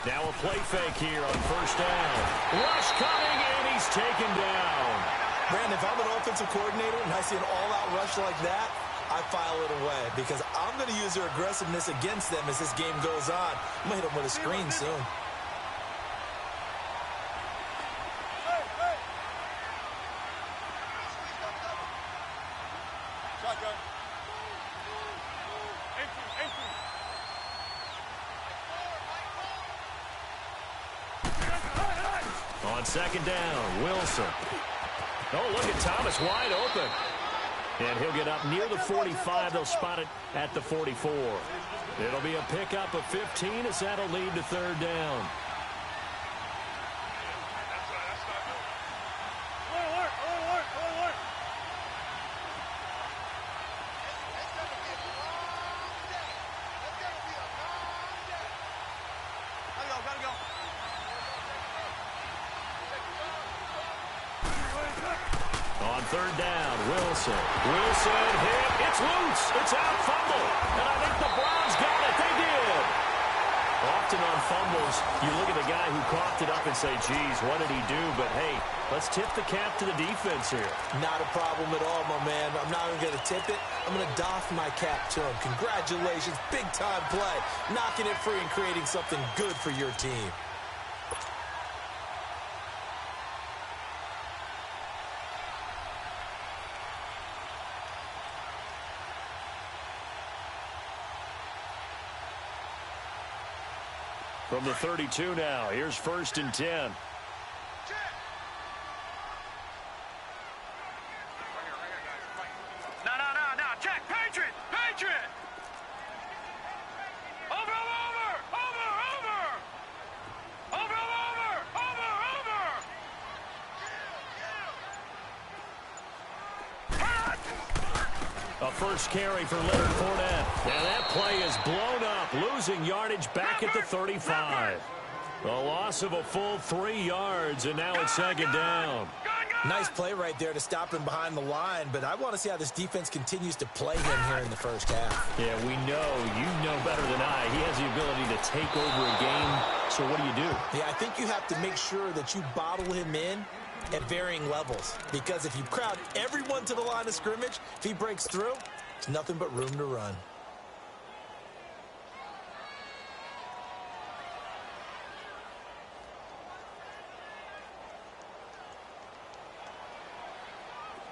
Now a play fake here on first down. Rush coming, and he's taken down. Brandon, if I'm an offensive coordinator and I see an all-out rush like that, I file it away because I'm going to use their aggressiveness against them as this game goes on. I'm going to hit them with a screen soon. On second down, Wilson. Oh, look at Thomas wide open. And he'll get up near the 45. They'll spot it at the 44. It'll be a pickup of 15 as that'll lead to third down. On third down, Wilson. Wilson hit. It's loose. It's out, fumble. And I think the Browns got it. They did. Often on fumbles, you look at the guy who coughed it up and say, geez, what did he do? But, hey, let's tip the cap to the defense here. Not a problem at all, my man. I'm not even going to tip it. I'm going to doff my cap to him. Congratulations. Big-time play. Knocking it free and creating something good for your team. From the 32 now, here's first and 10. No, check, Patriot, Patriot! Over! A first carry for Leonard Fournette. And that play is blown up, losing yardage back at the 35. A loss of a full 3 yards, and now it's second down. Nice play right there to stop him behind the line, but I want to see how this defense continues to play him here in the first half. Yeah, we know. You know better than I. He has the ability to take over a game, so what do? Yeah, I think you have to make sure that you bottle him in at varying levels, because if you crowd everyone to the line of scrimmage, if he breaks through, it's nothing but room to run.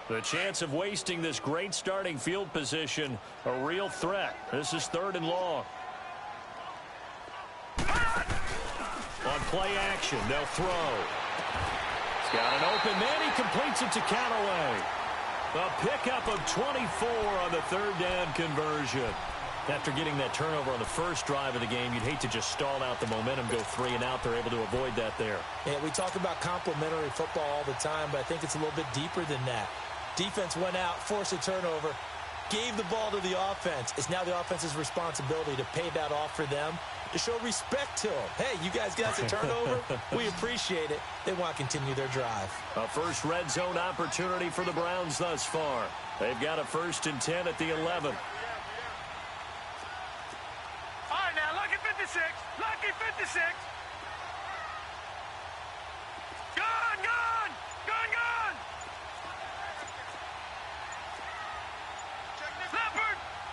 The chance of wasting this great starting field position, a real threat. This is third and long. On play action, they'll throw. He's got an open man. He completes it to Callaway. A pickup of 24 on the third down conversion. After getting that turnover on the first drive of the game, you'd hate to just stall out the momentum, go 3 and out. They're able to avoid that there. Yeah, we talk about complementary football all the time, but I think it's a little bit deeper than that. Defense went out, forced a turnover, gave the ball to the offense. It's now the offense's responsibility to pay that off for them, to show respect to them. Hey, you guys got the turnover. We appreciate it. They want to continue their drive. A first red zone opportunity for the Browns thus far. They've got a 1st and 10 at the 11. All right, now, lucky 56. Lucky 56. Gone!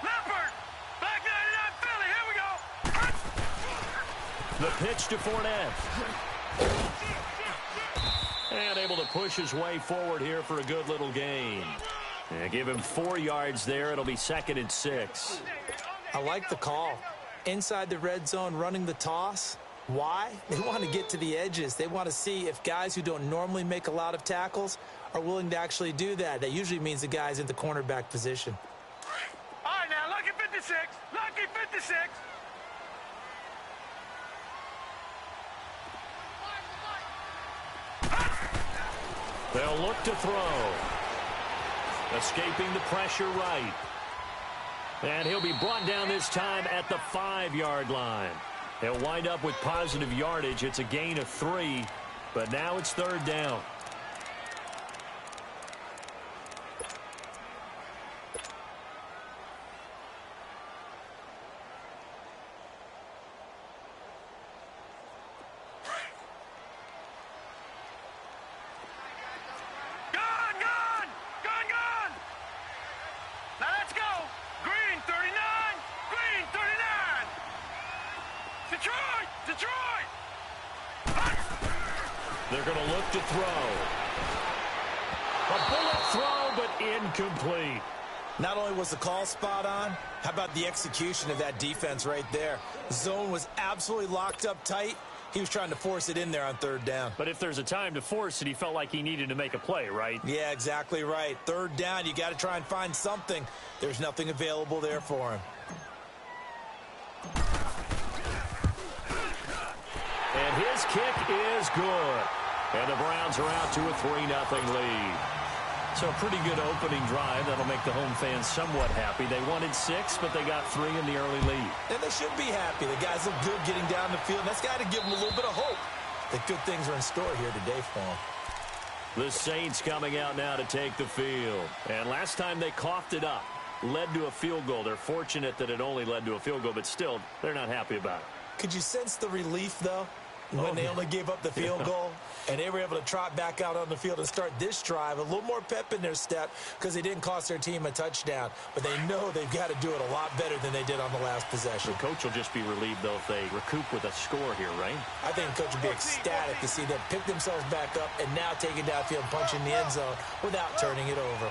Leopard! Back 99 Philly, here we go! The pitch to Fournette. And able to push his way forward here for a good little gain. Yeah, give him 4 yards there. It'll be 2nd and 6. I like the call. Inside the red zone, running the toss. Why? They want to get to the edges. They want to see if guys who don't normally make a lot of tackles are willing to actually do that. That usually means the guy's in the cornerback position. All right, now, lucky 56. Lucky 56. They'll look to throw. Escaping the pressure right. And he'll be brought down this time at the 5-yard line. They'll wind up with positive yardage. It's a gain of 3, but now it's third down. Detroit! Detroit! They're going to look to throw. A bullet throw, but incomplete. Not only was the call spot on, how about the execution of that defense right there? Zone was absolutely locked up tight. He was trying to force it in there on third down. But if there's a time to force it, he felt like he needed to make a play, right? Yeah, exactly right. Third down, you got to try and find something. There's nothing available there for him. And his kick is good. And the Browns are out to a 3-0 lead. So a pretty good opening drive. That'll make the home fans somewhat happy. They wanted 6, but they got 3 in the early lead. And they should be happy. The guys look good getting down the field. That's got to give them a little bit of hope that good things are in store here today for them. The Saints coming out now to take the field. And last time they coughed it up, led to a field goal. They're fortunate that it only led to a field goal, but still, they're not happy about it. Could you sense the relief, though, when they only gave up the field goal? And they were able to trot back out on the field and start this drive. A little more pep in their step because they didn't cost their team a touchdown. But they know they've got to do it a lot better than they did on the last possession. The coach will just be relieved, though, if they recoup with a score here, right? I think the coach will be ecstatic to see them pick themselves back up and now take it downfield and punch in the end zone without turning it over.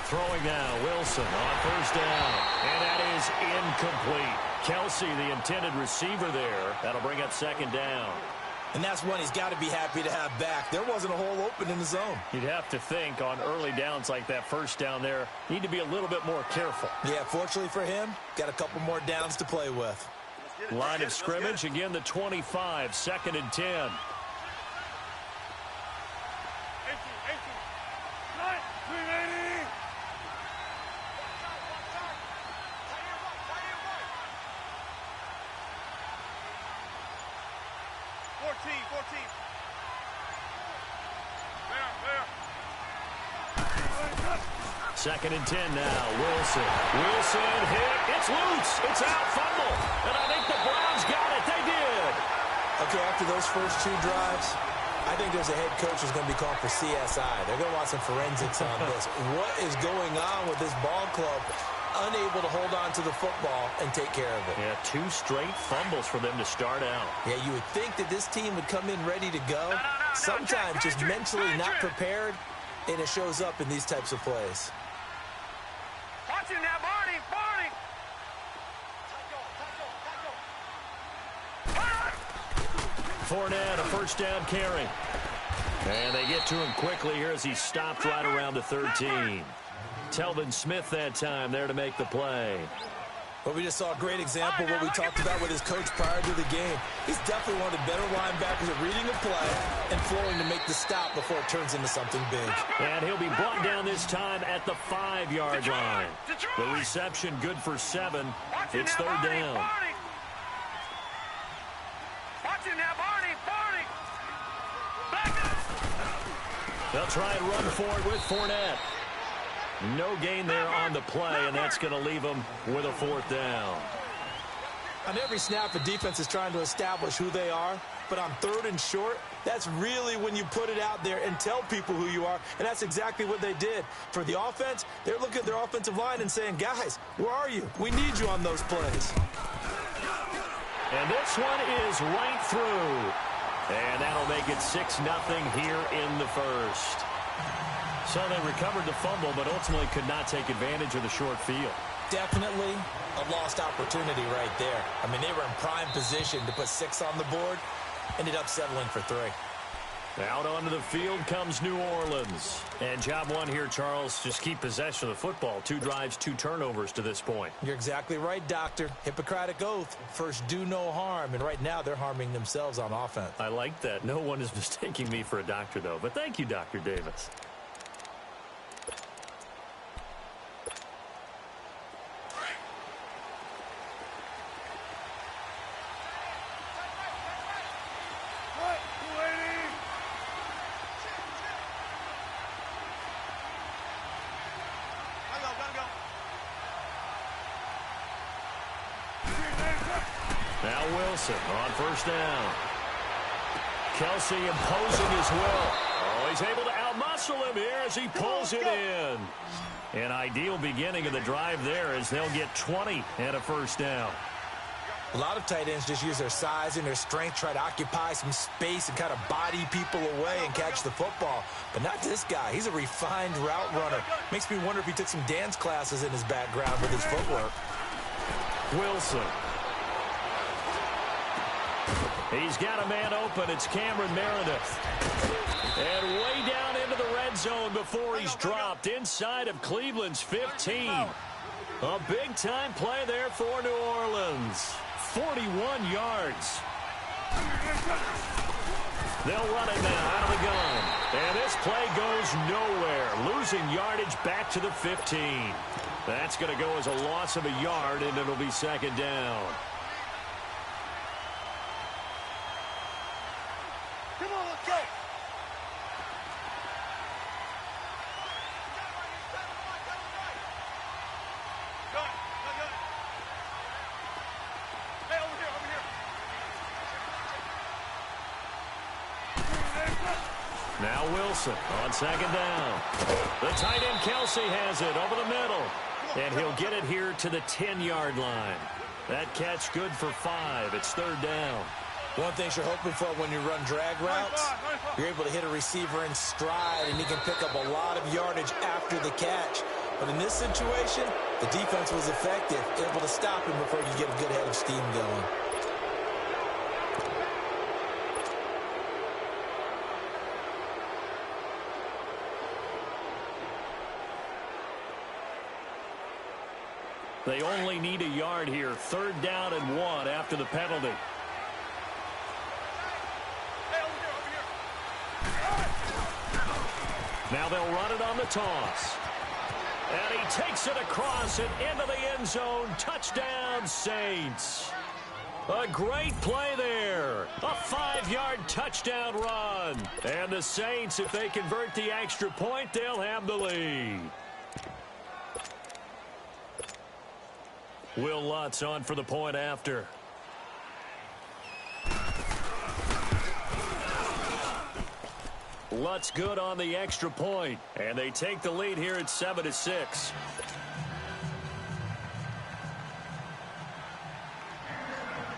Throwing now, Wilson on first down. And that is incomplete. Kelsey, the intended receiver there. That'll bring up second down. And that's one he's got to be happy to have back. There wasn't a hole open in the zone. You'd have to think on early downs like that first down there, need to be a little bit more careful. Yeah, fortunately for him, got a couple more downs to play with. Line of scrimmage, again the 25, 2nd and 10. 14. Second and 10 now. Wilson hit. It's loose. It's out. Fumble. And I think the Browns got it. They did. Okay, after those first 2 drives, I think there's a head coach who's going to be called for CSI. They're going to want some forensics on this. What is going on with this ball club? Unable to hold on to the football and take care of it. Yeah, 2 straight fumbles for them to start out. Yeah, you would think that this team would come in ready to go. Sometimes just mentally not prepared, and it shows up in these types of plays. Watch him now, Barney. Fournette, a first down carry. And they get to him quickly here as he stopped right around the 13. Telvin Smith that time there to make the play. Well, we just saw a great example of what we talked about with his coach prior to the game. He's definitely one of the better linebackers at reading a play and flowing to make the stop before it turns into something big. And he'll be brought down this time at the 5-yard line. The reception good for 7. It's third down. Watch him now, Barney. They'll try and run for it with Fournette. No gain there on the play, and that's going to leave them with a 4th down. On every snap, the defense is trying to establish who they are, but on 3rd and short, that's really when you put it out there and tell people who you are, and that's exactly what they did. For the offense, they're looking at their offensive line and saying, guys, where are you? We need you on those plays. And this one is right through. And that'll make it 6-0 here in the first. So they recovered the fumble, but ultimately could not take advantage of the short field. Definitely a lost opportunity right there. I mean, they were in prime position to put 6 on the board, ended up settling for 3. Out onto the field comes New Orleans. And job one here, Charles, just keep possession of the football. 2 drives, 2 turnovers to this point. You're exactly right, Doctor. Hippocratic oath. First, do no harm. And right now, they're harming themselves on offense. I like that. No one is mistaking me for a doctor, though. But thank you, Dr. Davis. Now Wilson on first down. Kelsey imposing his will. Oh, he's able to They'll muscle him here as he pulls it in. An ideal beginning of the drive there as they'll get 20 and a first down. A lot of tight ends just use their size and their strength, try to occupy some space and kind of body people away and catch the football. But not this guy. He's a refined route runner. Makes me wonder if he took some dance classes in his background with his footwork. Wilson. He's got a man open. It's Cameron Meredith. And way down into the red zone before he's dropped inside of Cleveland's 15. A big-time play there for New Orleans. 41 yards. They'll run it now out of the gun. And this play goes nowhere. Losing yardage back to the 15. That's going to go as a loss of a yard, and it'll be second down. Come on, let's go. Hey, over here, over here. Now Wilson on second down. The tight end Kelsey has it over the middle. And he'll get it here to the 10-yard line. That catch good for 5. It's third down. One thing you're hoping for when you run drag routes, you're able to hit a receiver in stride, and he can pick up a lot of yardage after the catch. But in this situation, the defense was effective, able to stop him before you get a good head of steam going. They only need a yard here. Third down and 1 after the penalty. Now they'll run it on the toss. And he takes it across and into the end zone. Touchdown, Saints. A great play there. A 5-yard touchdown run. And the Saints, if they convert the extra point, they'll have the lead. Will Lutz on for the point after. Lutz good on the extra point, and they take the lead here at 7-6.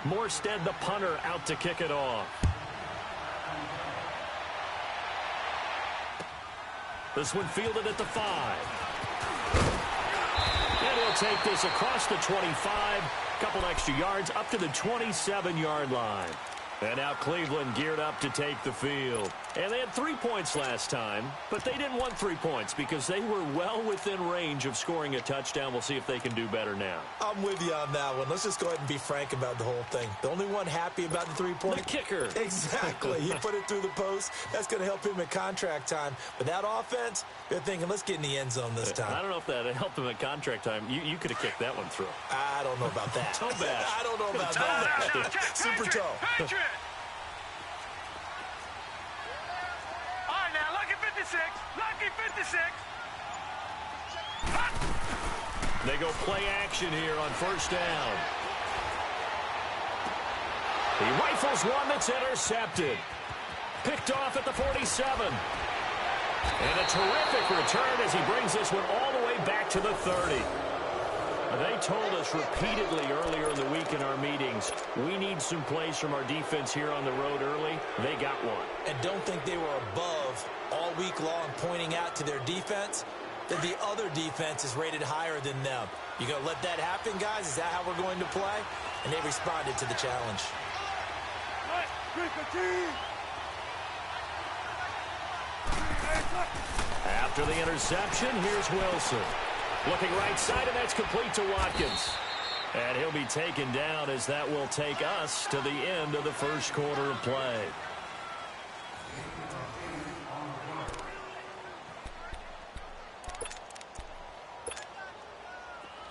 Morstead, the punter, out to kick it off. This one fielded at the 5. And he'll take this across the 25, couple extra yards up to the 27-yard line. And now Cleveland geared up to take the field. And they had 3 points last time, but they didn't want 3 points because they were well within range of scoring a touchdown. We'll see if they can do better now. I'm with you on that one. Let's just go ahead and be frank about the whole thing. The only one happy about the 3-point? The kicker. Exactly. He put it through the post. That's going to help him at contract time. But that offense, they're thinking, let's get in the end zone this time. I don't know if that helped him at contract time. You could have kicked that one through. I don't know about that. Toe bash. I don't know about that. Super toe. Patriot! All right, now, lucky 56. Lucky 56. They go play action here on first down. He rifles one that's intercepted. Picked off at the 47. And a terrific return as he brings this one all the way back to the 30. They told us repeatedly earlier in the week in our meetings, we need some plays from our defense here on the road early. They got one. And don't think they were above all week long pointing out to their defense that the other defense is rated higher than them. You going to let that happen, guys? Is that how we're going to play? And they responded to the challenge. After the interception, here's Wilson. Looking right side, and that's complete to Watkins. And he'll be taken down as that will take us to the end of the first quarter of play.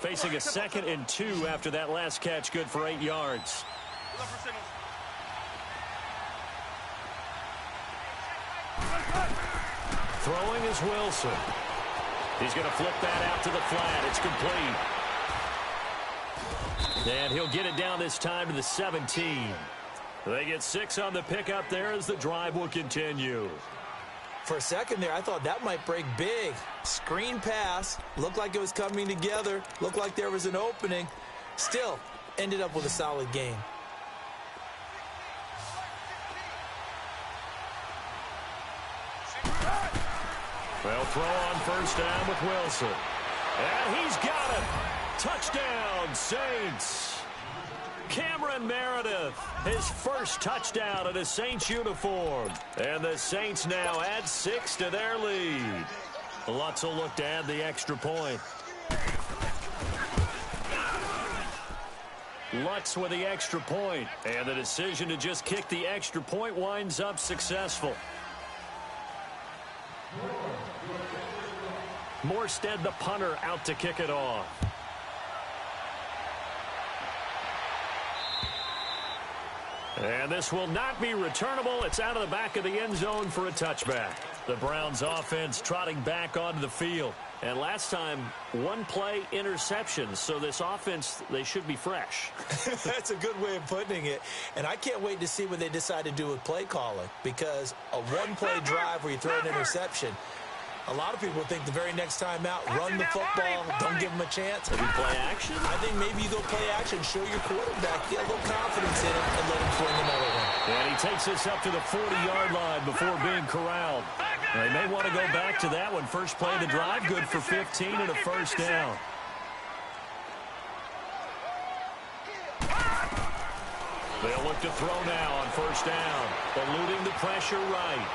Facing a 2nd and 2 after that last catch, good for 8 yards. Throwing is Wilson. He's going to flip that out to the flat. It's complete. And he'll get it down this time to the 17. They get 6 on the pickup there as the drive will continue. For a second there, I thought that might break big. Screen pass. Looked like it was coming together. Looked like there was an opening. Still, ended up with a solid game. They'll throw on first down with Wilson. And he's got it. Touchdown, Saints. Cameron Meredith, his first touchdown in a Saints uniform. And the Saints now add 6 to their lead. Lutz will look to add the extra point. Lutz with the extra point. And the decision to just kick the extra point winds up successful. Morstead, the punter, out to kick it off. And this will not be returnable. It's out of the back of the end zone for a touchback. The Browns offense trotting back onto the field. And last time, one play interception. So this offense, they should be fresh. That's a good way of putting it. And I can't wait to see what they decide to do with play calling. Because a one-play drive where you throw an interception, a lot of people think the very next time out, run the football, don't give them a chance. Maybe play action? I think maybe you go play action, show your quarterback, get a little confidence in it, and let him fling another one. And he takes us up to the 40-yard line before being corralled. They may want to go back to that one. First play of the drive, good for 15 and a first down. They'll look to throw now on first down. Eluding the pressure right.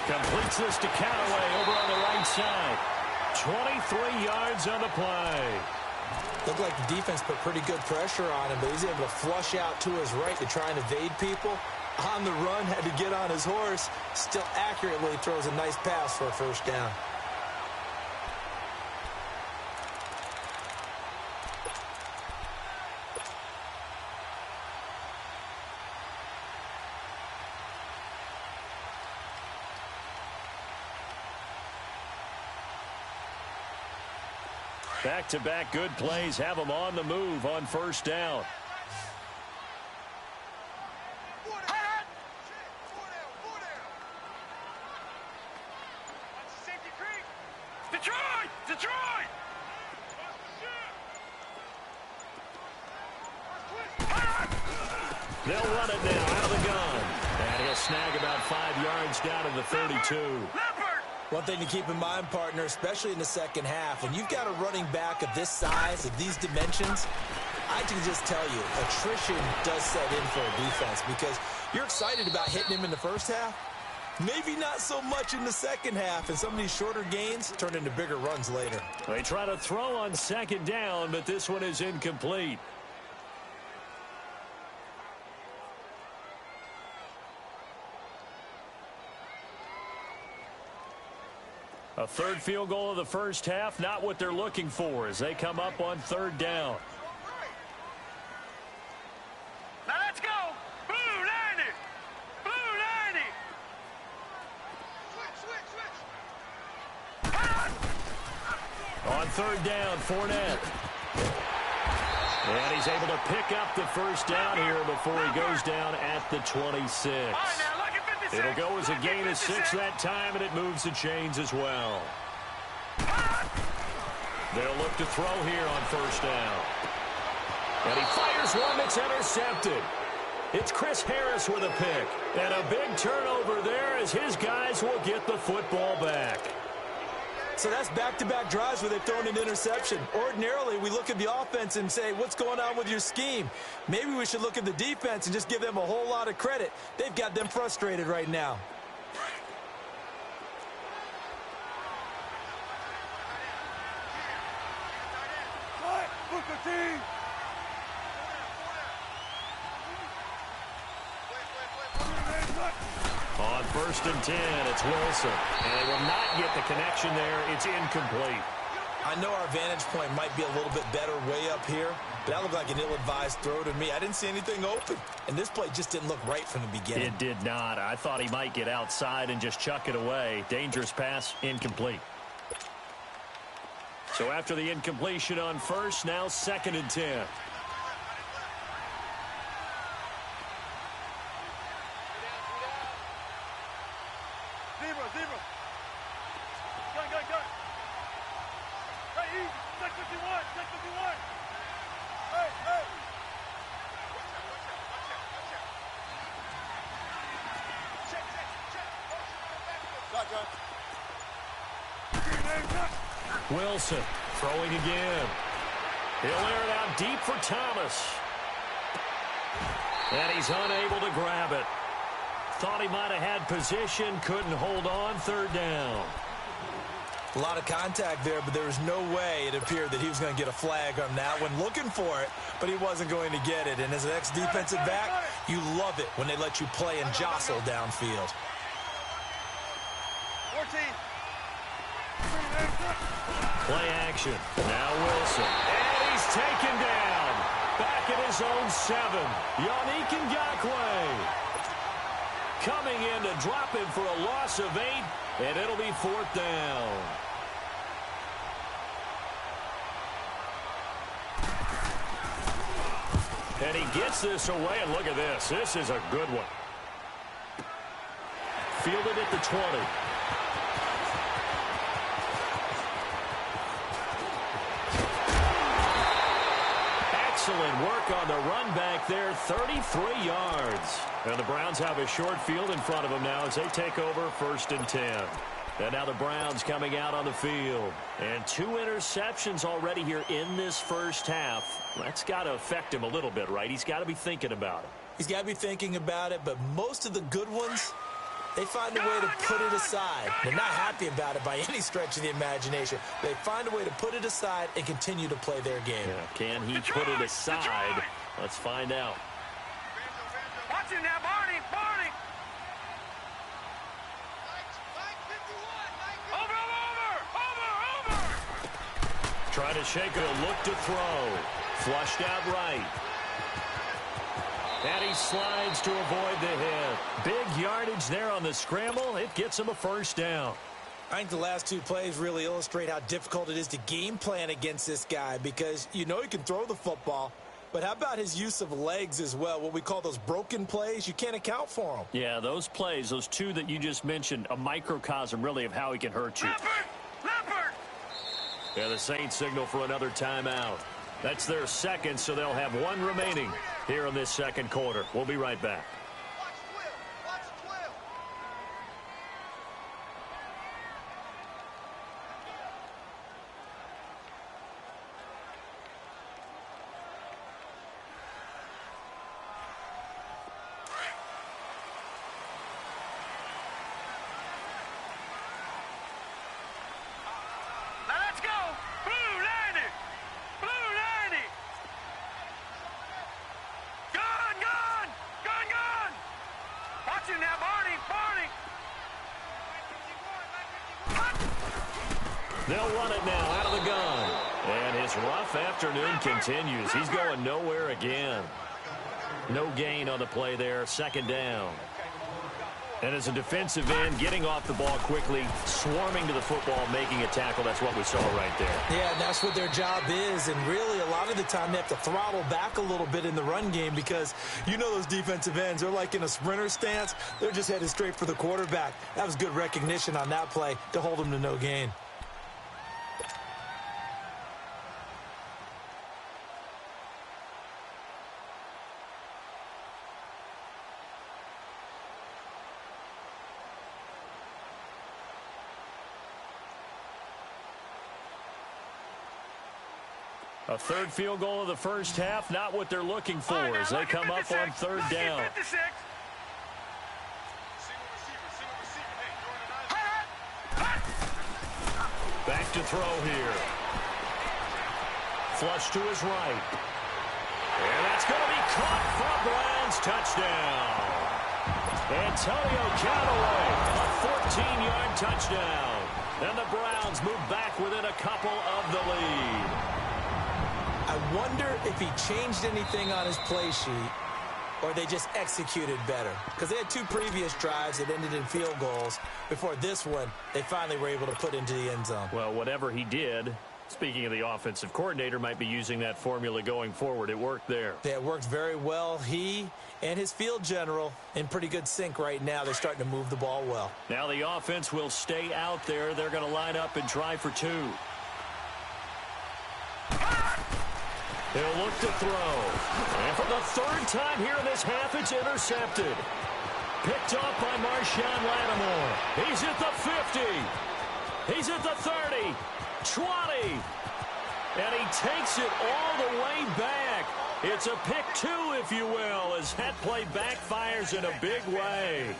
Completes this to Callaway over on the right side. 23 yards on the play. Looked like the defense put pretty good pressure on him, but he's able to flush out to his right to try and evade people. On the run, had to get on his horse. Still accurately throws a nice pass for a first down. Back-to-back good plays have them on the move on first down. Detroit! They'll run it now out of the gun. And he'll snag about 5 yards down to the 32. One thing to keep in mind, partner, especially in the second half, when you've got a running back of this size, of these dimensions, I can just tell you, attrition does set in for a defense because you're excited about hitting him in the first half. Maybe not so much in the second half, and some of these shorter gains turn into bigger runs later. They try to throw on second down, but this one is incomplete. A third field goal of the first half, not what they're looking for as they come up on third down. Now let's go. Blue 90. Blue 90. On third down, Fournette. And he's able to pick up the first down here before he goes down at the 26. It'll go as a gain of 6 that time, and it moves the chains as well. They'll look to throw here on first down. And he fires one that's intercepted. It's Chris Harris with a pick. And a big turnover there as his guys will get the football back. So that's back-to-back drives where they've thrown an interception. Ordinarily, we look at the offense and say, what's going on with your scheme? Maybe we should look at the defense and just give them a whole lot of credit. They've got them frustrated right now. On first and 10, it's Wilson. And they will not get the connection there. It's incomplete. I know our vantage point might be a little bit better way up here, but that looked like an ill-advised throw to me. I didn't see anything open, and this play just didn't look right from the beginning. It did not. I thought he might get outside and just chuck it away. Dangerous pass, incomplete. So after the incompletion on first, now second and 10. Zebra. Wilson throwing again. He'll air it out deep for Thomas. And he's unable to grab it. Thought he might have had position, couldn't hold on, third down. A lot of contact there, but there was no way it appeared that he was going to get a flag on that one. Looking for it, but he wasn't going to get it. And as an ex-defensive back, you love it when they let you play and jostle downfield. 14. Play action. Now Wilson. And he's taken down. Back at his own 7. Yannick Ngakoue coming in to drop him for a loss of 8, and it'll be 4th down. And he gets this away, and look at this. This is a good one. Fielded at the 20. Excellent work on the run back there, 33 yards. And the Browns have a short field in front of them now as they take over 1st and 10. And now the Browns coming out on the field. And 2 interceptions already here in this first half. That's got to affect him a little bit, right? He's got to be thinking about it. He's got to be thinking about it, but most of the good ones, they find a way to put it aside. They're not happy about it by any stretch of the imagination. They find a way to put it aside and continue to play their game. Yeah, can he put it aside? Let's find out. Watch it now, Barney. Barney. Over. Trying to shake it, a look to throw. Flushed out right. And he slides to avoid the hit. Big yardage there on the scramble. It gets him a 1st down. I think the last 2 plays really illustrate how difficult it is to game plan against this guy because you know he can throw the football, but how about his use of legs as well? What we call those broken plays, you can't account for them. Yeah, those plays, those 2 that you just mentioned, a microcosm really of how he can hurt you. Leopard. Yeah, the Saints signal for another timeout. That's their 2nd, so they'll have 1 remaining here in this 2nd quarter. We'll be right back. They'll run it now out of the gun. And his rough afternoon continues. He's going nowhere again. No gain on the play there. 2nd down. And as a defensive end, getting off the ball quickly, swarming to the football, making a tackle. That's what we saw right there. Yeah, that's what their job is. And really, a lot of the time, they have to throttle back a little bit in the run game because you know those defensive ends, they're like in a sprinter stance. They're just headed straight for the quarterback. That was good recognition on that play to hold him to no gain. A 3rd field goal of the first half, not what they're looking for as they come up on 3rd down. Back to throw here. Flush to his right. And that's going to be caught for a Browns touchdown. Antonio Callaway, a 14-yard touchdown. And the Browns move back within a couple of the lead. I wonder if he changed anything on his play sheet or they just executed better. Because they had 2 previous drives that ended in field goals. Before this one, they finally were able to put into the end zone. Well, whatever he did, speaking of the offensive coordinator, might be using that formula going forward. It worked there. Yeah, it worked very well. He and his field general in pretty good sync right now. They're starting to move the ball well. Now the offense will stay out there. They're going to line up and try for 2. He'll look to throw. And for the 3rd time here in this half, it's intercepted. picked off by Marshawn Lattimore. He's at the 50. He's at the 30. 20. And he takes it all the way back. It's a pick two, if you will, as that play backfires in a big way.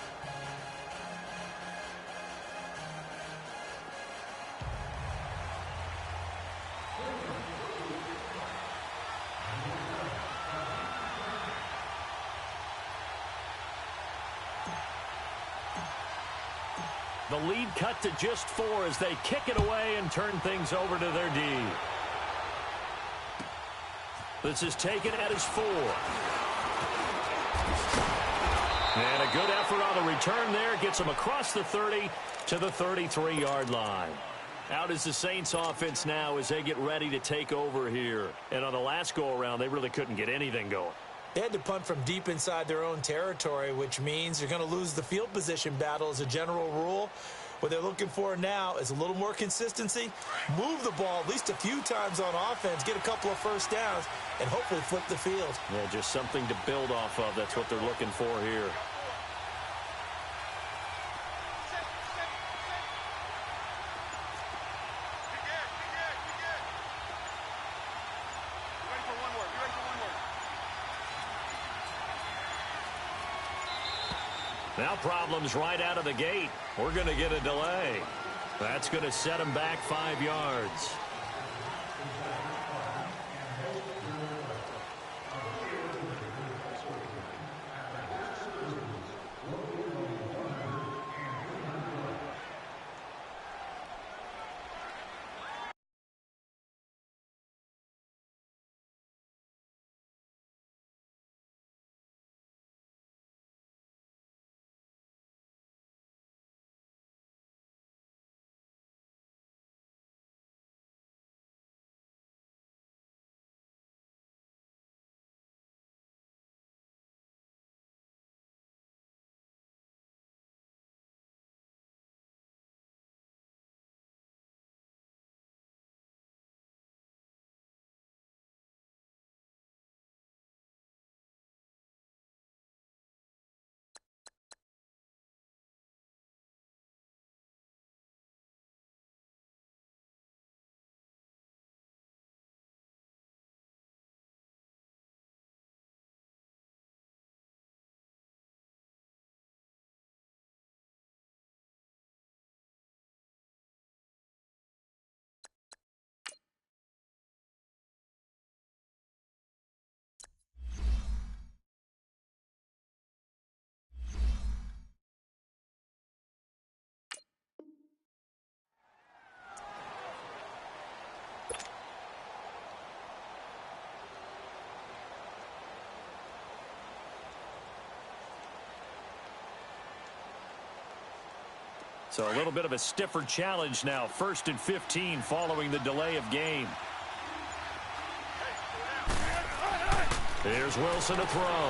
The lead cut to just 4 as they kick it away and turn things over to their D. This is taken at his 4. And a good effort on the return there. Gets him across the 30 to the 33-yard line. Out is the Saints offense now as they get ready to take over here. And on the last go-around, they really couldn't get anything going. They had to punt from deep inside their own territory, which means you're going to lose the field position battle as a general rule. What they're looking for now is a little more consistency, move the ball at least a few times on offense, get a couple of first downs, and hopefully flip the field. Yeah, just something to build off of. That's what they're looking for here. Now problems right out of the gate. We're going to get a delay. That's going to set him back 5 yards. So a little bit of a stiffer challenge now. 1st and 15 following the delay of game. Here's Wilson to throw.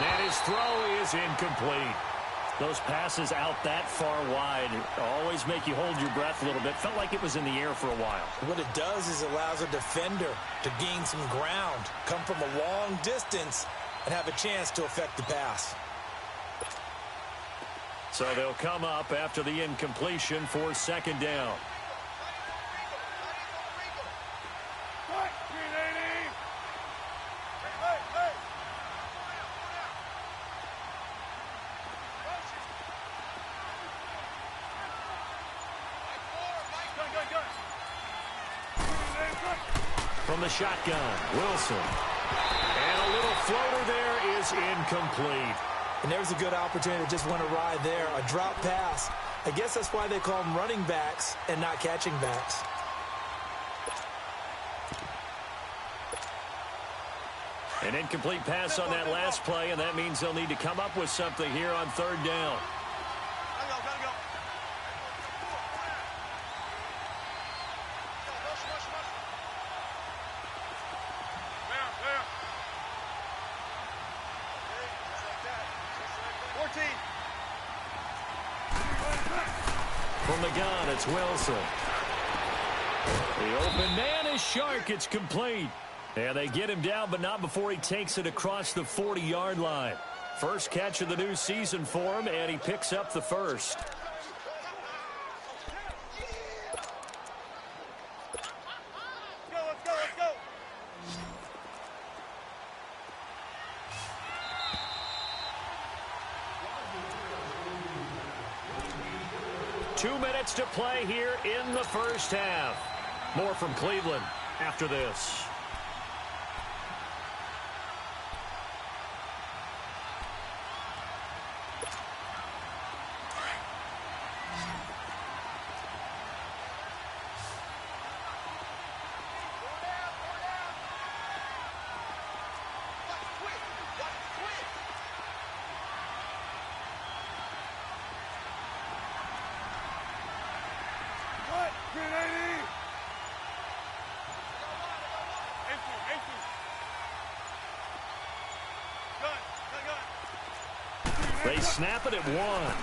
And his throw is incomplete. Those passes out that far wide always make you hold your breath a little bit. Felt like it was in the air for a while. What it does is it allows a defender to gain some ground, come from a long distance, and have a chance to affect the pass. So they'll come up after the incompletion for 2nd down. From the shotgun, Wilson. And a little floater there is incomplete. And there's a good opportunity that just went awry there. A drop pass. I guess that's why they call them running backs and not catching backs. An incomplete pass on that last play, and that means they'll need to come up with something here on 3rd down. From the gun, it's Wilson. The open man is Shark. It's complete. And they get him down, but not before he takes it across the 40-yard line. First catch of the new season for him, and he picks up the first. Let's go. 2 minutes to play here in the first half. More from Cleveland after this. They snap it at one.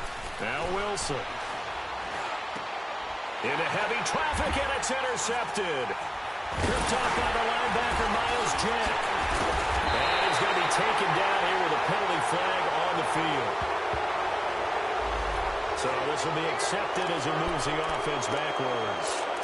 Now Wilson. Into heavy traffic, and it's intercepted. Tripped off by the linebacker, Miles Jack. And he's going to be taken down here with a penalty flag on the field. So this will be accepted as it moves the offense backwards.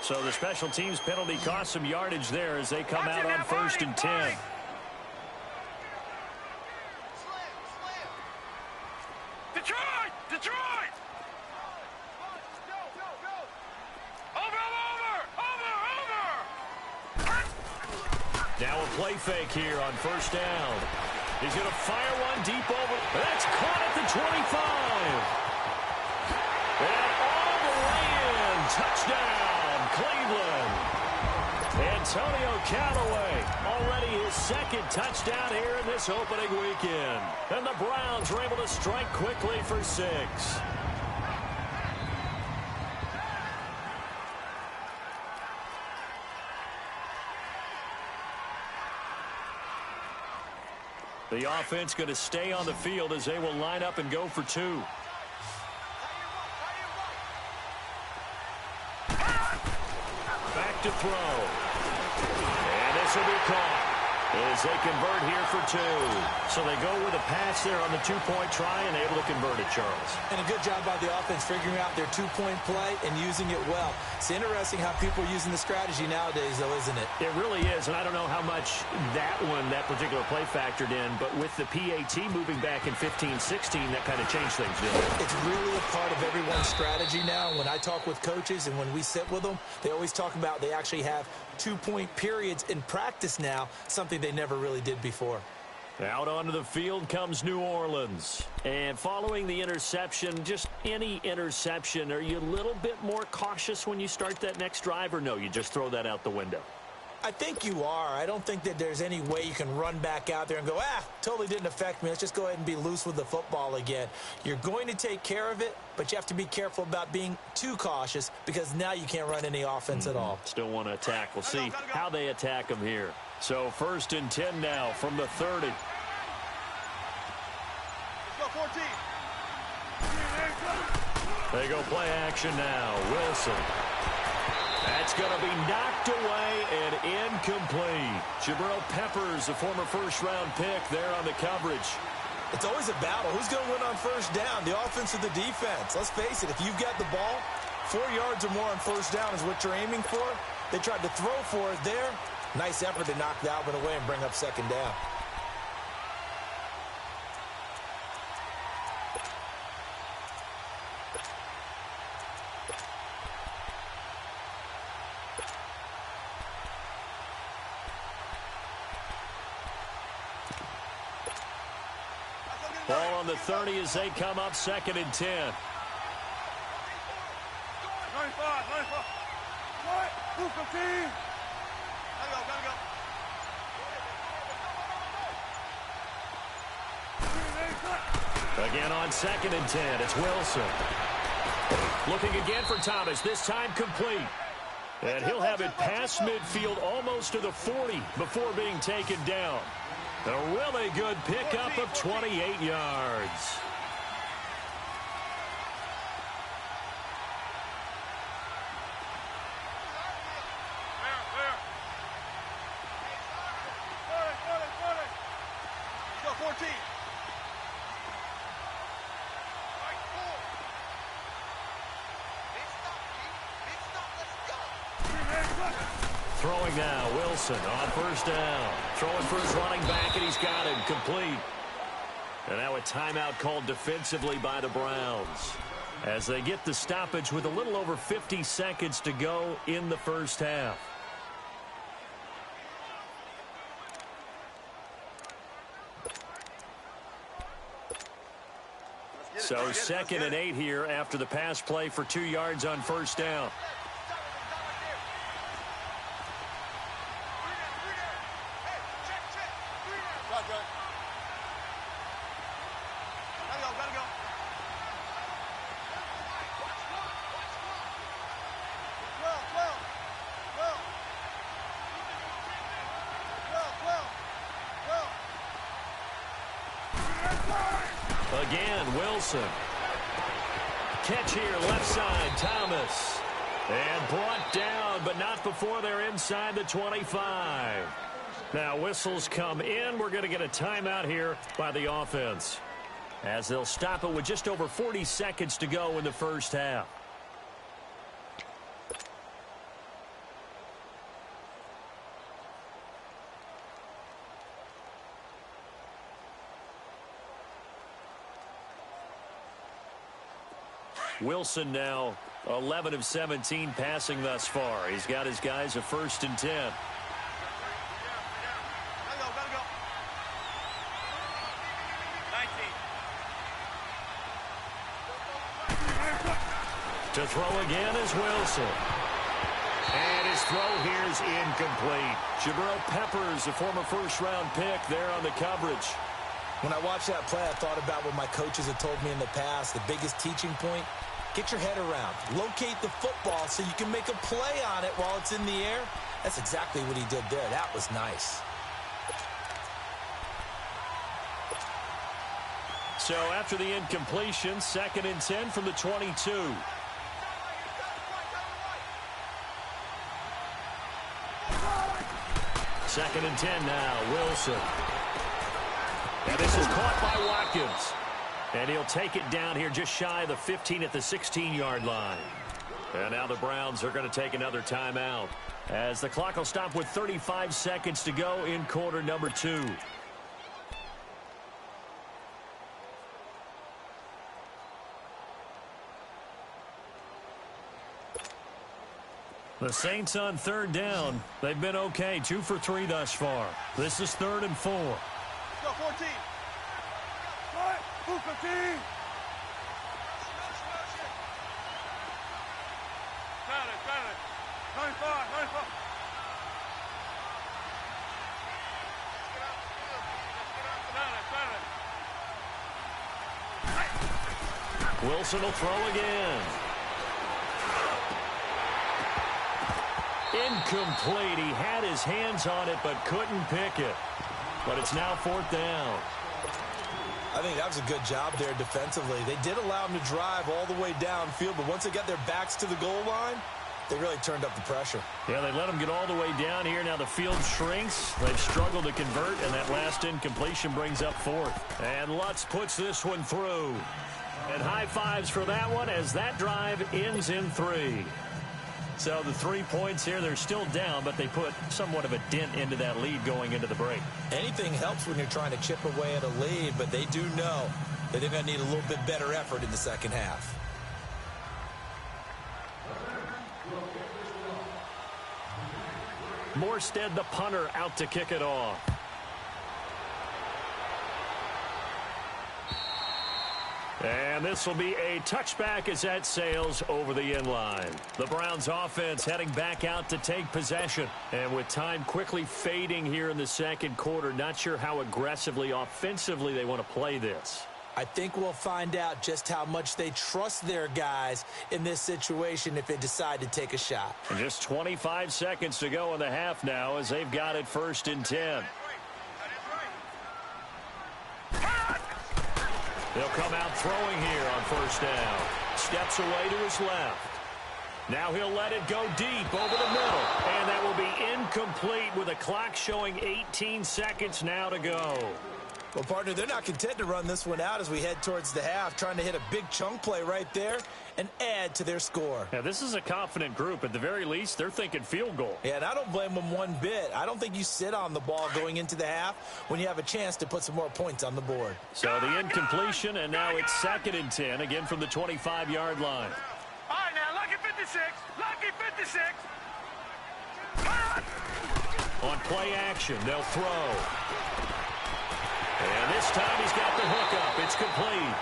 So the special teams penalty cost some yardage there as they come out on 1st and 10. Detroit! Over! Now a play fake here on 1st down. He's going to fire one deep over. That's caught at the 25. And all the way in. Touchdown, Cleveland. Antonio Callaway, already his 2nd touchdown here in this opening weekend. And the Browns are able to strike quickly for 6. The offense going to stay on the field as they will line up and go for 2. Back to throw. And this will be caught as they convert here for 2. So they go with a pass there on the 2-point try and able to convert it, Charles. And a good job by the offense figuring out their 2-point play and using it well. It's interesting how people are using the strategy nowadays, though, isn't it? It really is, and I don't know how much that particular play factored in, but with the PAT moving back in 15-16, that kind of changed things, didn't it? It's really a part of everyone's strategy now. When I talk with coaches and when we sit with them, they always talk about they actually have 2-point periods in practice now, something they never really did before. Out onto the field comes New Orleans. And following the interception, just any interception, are you a little bit more cautious when you start that next drive, or no, you just throw that out the window? I think you are. I don't think that there's any way you can run back out there and go, totally didn't affect me. Let's just go ahead and be loose with the football again. You're going to take care of it, but you have to be careful about being too cautious because now you can't run any offense at all. Still want to attack. We'll see how they attack them here. So 1st and 10 now from the 30. Let's go, 14. They go play action now. Wilson. That's going to be knocked away and incomplete. Jabril Peppers, a former 1st-round pick there on the coverage. It's always a battle. Who's going to win on 1st down, the offense or the defense? Let's face it, if you've got the ball, 4 yards or more on 1st down is what you're aiming for. They tried to throw for it there. Nice effort to knock that one away and bring up 2nd down. Ball on the 30 as they come up 2nd and 10. 95. What? 15. Gotta go. Again on 2nd and 10, it's Wilson. Looking again for Thomas, this time complete. And he'll have it past midfield almost to the 40 before being taken down. A really good pickup of 28 yards. Throwing now, Wilson on first down. Throwing for his running back, and he's got him complete. And now a timeout called defensively by the Browns as they get the stoppage with a little over 50 seconds to go in the first half. So 2nd and 8 here after the pass play for 2 yards on first down. Again, Wilson. Catch here, left side, Thomas. And brought down, but not before they're inside the 25. Now whistles come in. We're going to get a timeout here by the offense, as they'll stop it with just over 40 seconds to go in the first half. Wilson now 11 of 17 passing thus far. He's got his guys a 1st and 10. To throw again is Wilson. And his throw here is incomplete. Jabril Peppers, a former first-round pick, there on the coverage. When I watched that play, I thought about what my coaches had told me in the past. The biggest teaching point, get your head around. Locate the football so you can make a play on it while it's in the air. That's exactly what he did there. That was nice. So after the incompletion, 2nd and 10 from the 22. 2nd and 10 now, Wilson. And this is caught by Watkins. And he'll take it down here just shy of the 15 at the 16-yard line. And now the Browns are going to take another timeout, as the clock will stop with 35 seconds to go in quarter number 2. The Saints on 3rd down. They've been okay, 2 for 3 thus far. This is 3rd and 4. Let's go, 14. What? 215. 95. Wilson will throw again. Incomplete. He had his hands on it but couldn't pick it. But it's now 4th down. I think that was a good job there defensively. They did allow him to drive all the way downfield, but once they got their backs to the goal line, they really turned up the pressure. Yeah, they let him get all the way down here. Now the field shrinks. They've struggled to convert, and that last incompletion brings up 4th. And Lutz puts this one through. And high fives for that one as that drive ends in 3. So the 3 points here, they're still down, but they put somewhat of a dent into that lead going into the break. Anything helps when you're trying to chip away at a lead, but they do know that they're going to need a little bit better effort in the second half. Morstead, the punter, out to kick it off. And this will be a touchback as that sails over the inline. The Browns offense heading back out to take possession. And with time quickly fading here in the second quarter, not sure how aggressively offensively they want to play this. I think we'll find out just how much they trust their guys in this situation if they decide to take a shot. And just 25 seconds to go in the half now as they've got it 1st and 10. They'll come out throwing here on first down. Steps away to his left. Now he'll let it go deep over the middle. And that will be incomplete with a clock showing 18 seconds now to go. Well, partner, they're not content to run this one out as we head towards the half, trying to hit a big chunk play right there and add to their score. Yeah, this is a confident group. At the very least, they're thinking field goal. Yeah, and I don't blame them one bit. I don't think you sit on the ball going into the half when you have a chance to put some more points on the board. So the incompletion, and now it's 2nd and 10, again from the 25-yard line. All right, now, lucky 56. Lucky 56. On play action, they'll throw. And this time he's got the hook up. It's complete.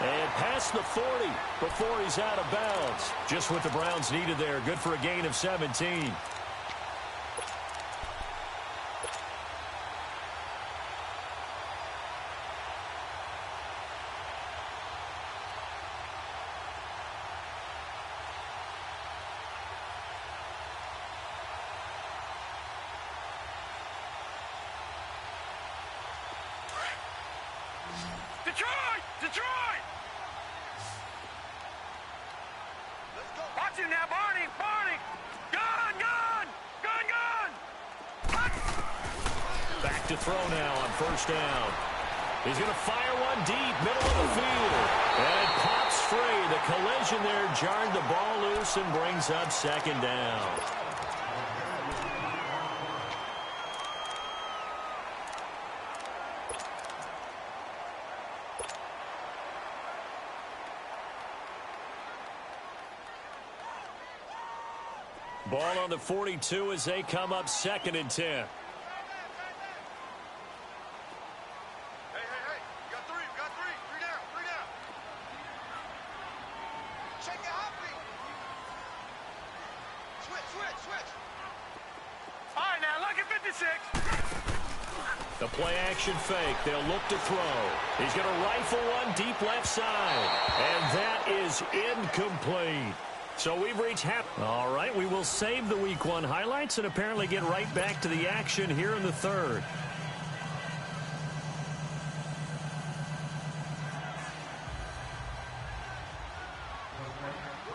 And past the 40 before he's out of bounds. Just what the Browns needed there. Good for a gain of 17. Detroit! Detroit! Watch him now, Barney! Barney! Gun! Gun! Gun! Gun! Back to throw now on first down. He's going to fire one deep, middle of the field. And it pops free. The collision there jarred the ball loose and brings up 2nd down. Ball on the 42 as they come up 2nd and 10. Hey, we got three. We got three. Three down. Three down. Shake it out, please. Switch. All right, now, lucky 56. The play action fake. They'll look to throw. He's going to rifle one deep left side. And that is incomplete. So we've reached half. All right, we will save the Week 1 highlights and apparently get right back to the action here in the 3rd.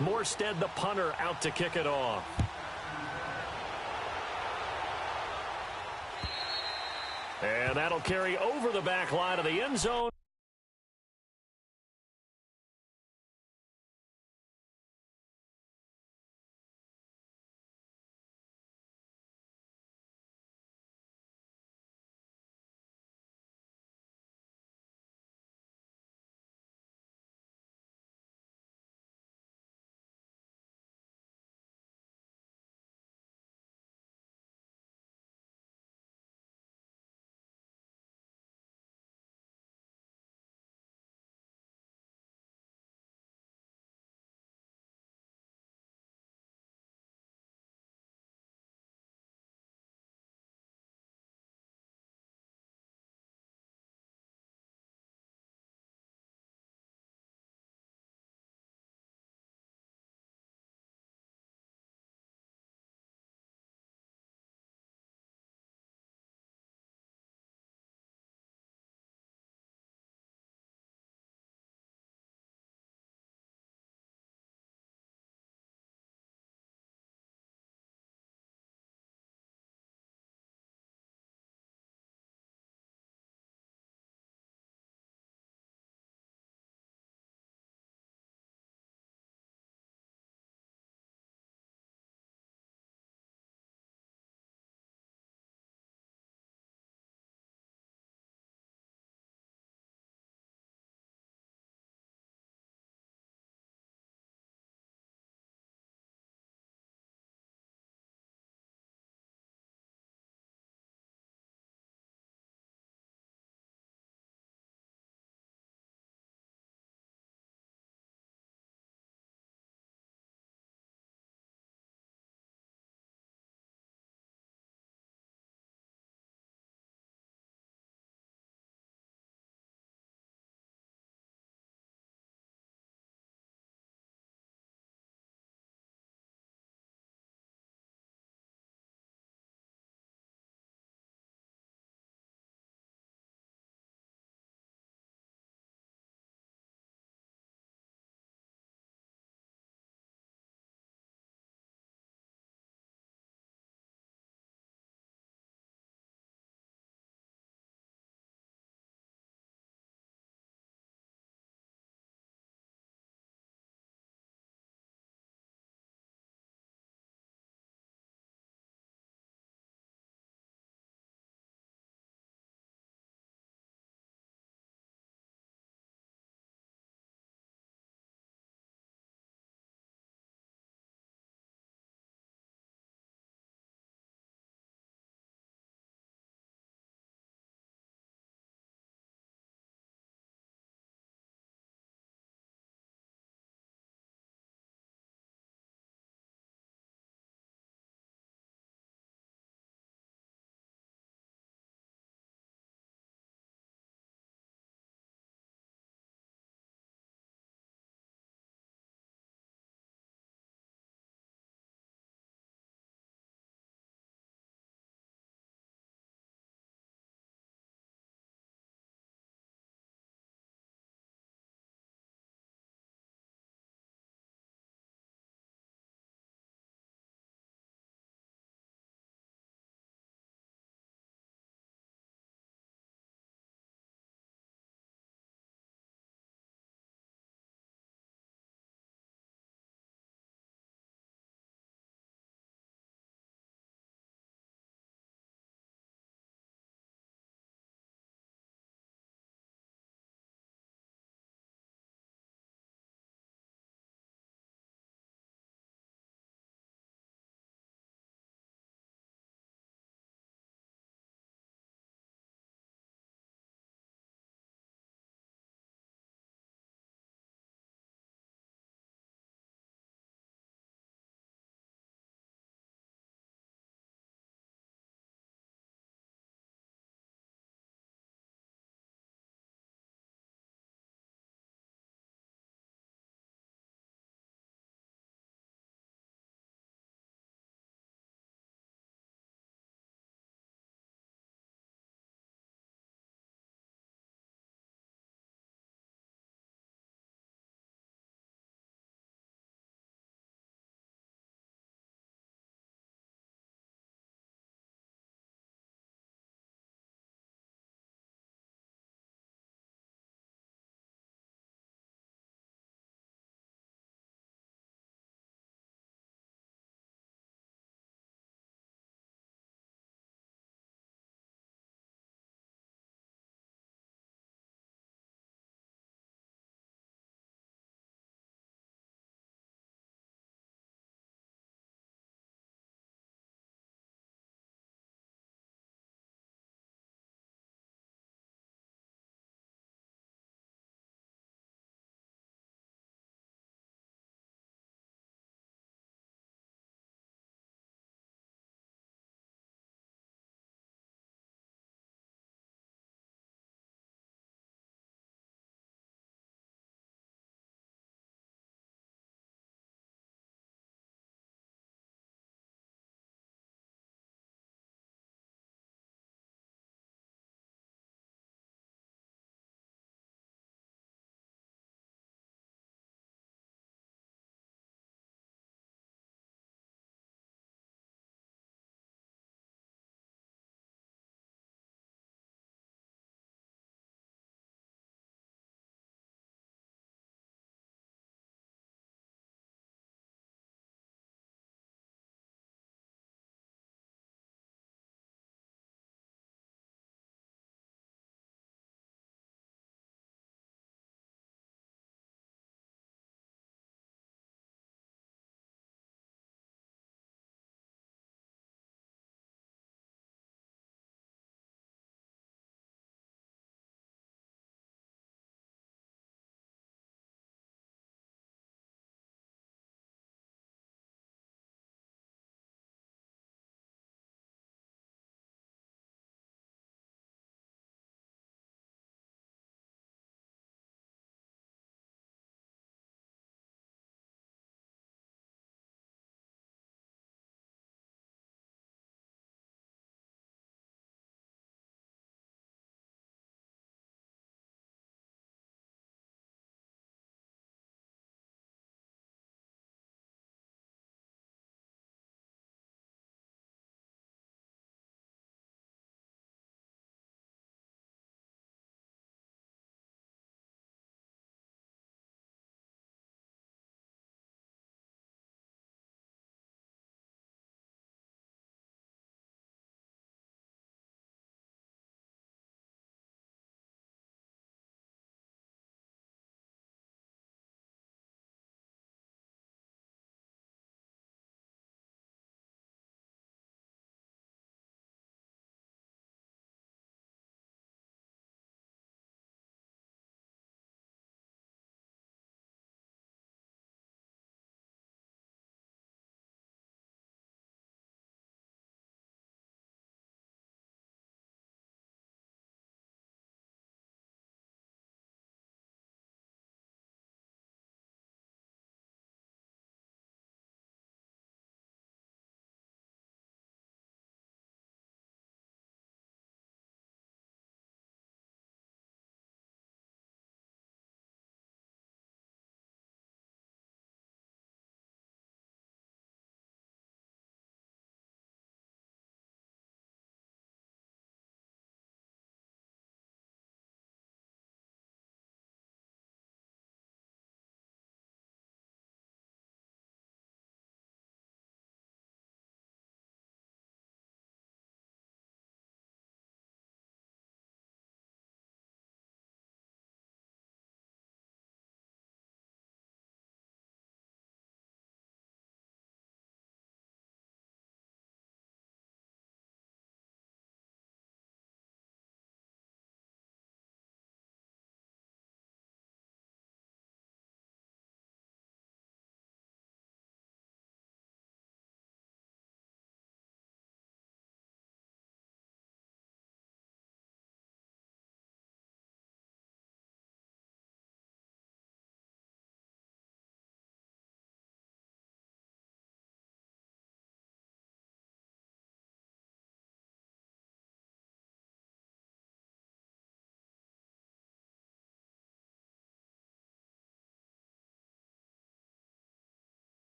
Morstead, the punter, out to kick it off. And that'll carry over the back line of the end zone.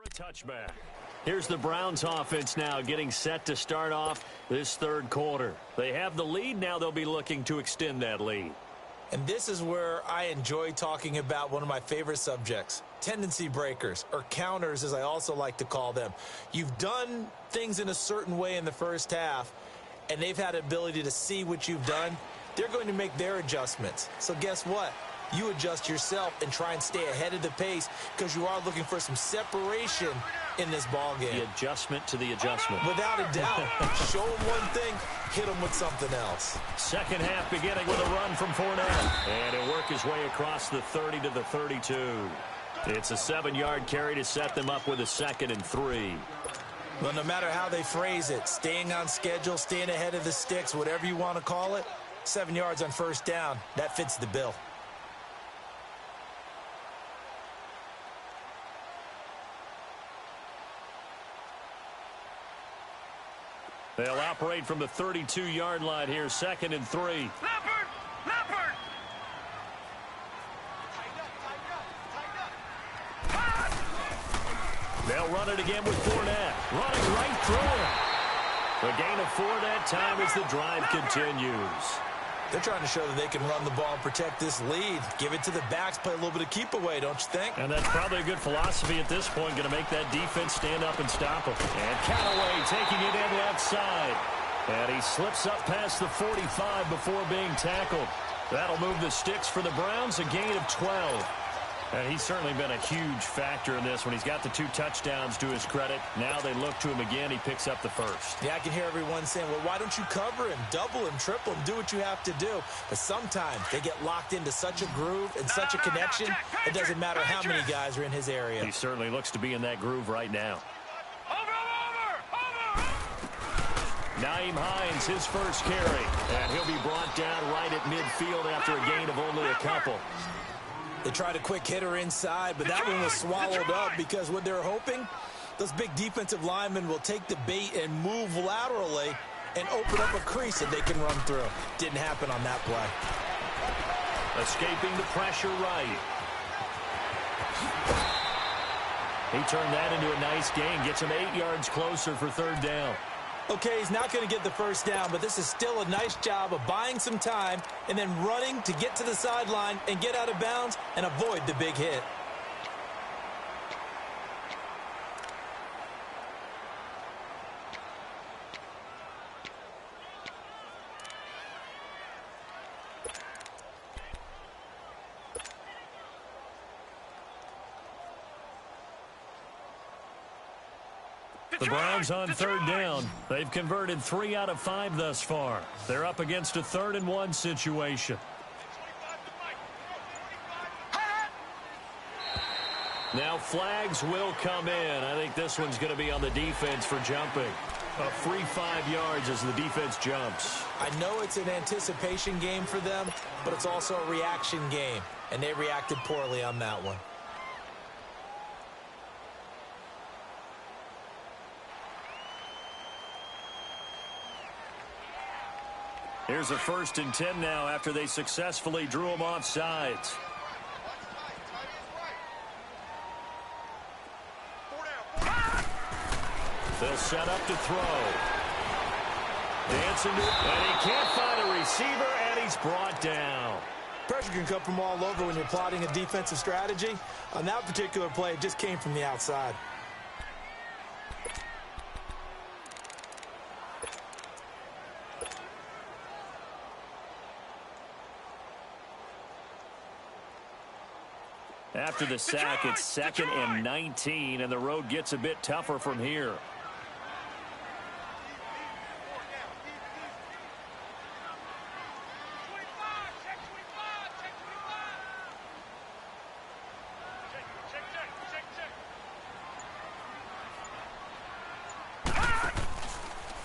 Touchback. Here's the Browns offense now getting set to start off this third quarter. They have the lead. Now they'll be looking to extend that lead. And this is where I enjoy talking about one of my favorite subjects, tendency breakers, or counters as I also like to call them. You've done things in a certain way in the first half, and they've had the ability to see what you've done. They're going to make their adjustments. So guess what? You adjust yourself and try and stay ahead of the pace because you are looking for some separation in this ball game. The adjustment to the adjustment. Without a doubt. Show them one thing, hit them with something else. Second half beginning with a run from Fournette. And he'll work his way across the 30 to the 32. It's a 7-yard carry to set them up with a 2nd and 3. Well, no matter how they phrase it, staying on schedule, staying ahead of the sticks, whatever you want to call it, 7 yards on first down, that fits the bill. They'll operate from the 32-yard line here, 2nd and 3. Leopard! Leopard! They'll run it again with Fournette. Running right through it. The gain of 4 that time as the drive continues. They're trying to show that they can run the ball and protect this lead. Give it to the backs, play a little bit of keep away, don't you think? And that's probably a good philosophy at this point, going to make that defense stand up and stop them. And Callaway taking it in left side. And he slips up past the 45 before being tackled. That'll move the sticks for the Browns, a gain of 12. And he's certainly been a huge factor in this when he's got the 2 touchdowns to his credit. Now they look to him again. He picks up the first. Yeah, I can hear everyone saying, well, why don't you cover him, double him, triple him, do what you have to do. But sometimes they get locked into such a groove and such a connection, it doesn't matter how many guys are in his area. He certainly looks to be in that groove right now. Over! Nyheim Hines, his first carry. And he'll be brought down right at midfield after a gain of only a couple. They tried a quick hitter inside, but that one was swallowed up because what they're hoping, those big defensive linemen will take the bait and move laterally and open up a crease that they can run through. Didn't happen on that play. Escaping the pressure right. He turned that into a nice gain. Gets him 8 yards closer for 3rd down. Okay, he's not going to get the first down, but this is still a nice job of buying some time and then running to get to the sideline and get out of bounds and avoid the big hit. The Browns on 3rd down. They've converted 3 out of 5 thus far. They're up against a 3rd and 1 situation. Now flags will come in. I think this one's going to be on the defense for jumping. A free 5 yards as the defense jumps. I know it's an anticipation game for them, but it's also a reaction game, and they reacted poorly on that one. Here's a 1st and 10 now after they successfully drew him off sides. They'll set up to throw. Dancing to it, and he can't find a receiver, and he's brought down. Pressure can come from all over when you're plotting a defensive strategy. On that particular play, it just came from the outside. After the sack, it's 2nd and 19, and the road gets a bit tougher from here.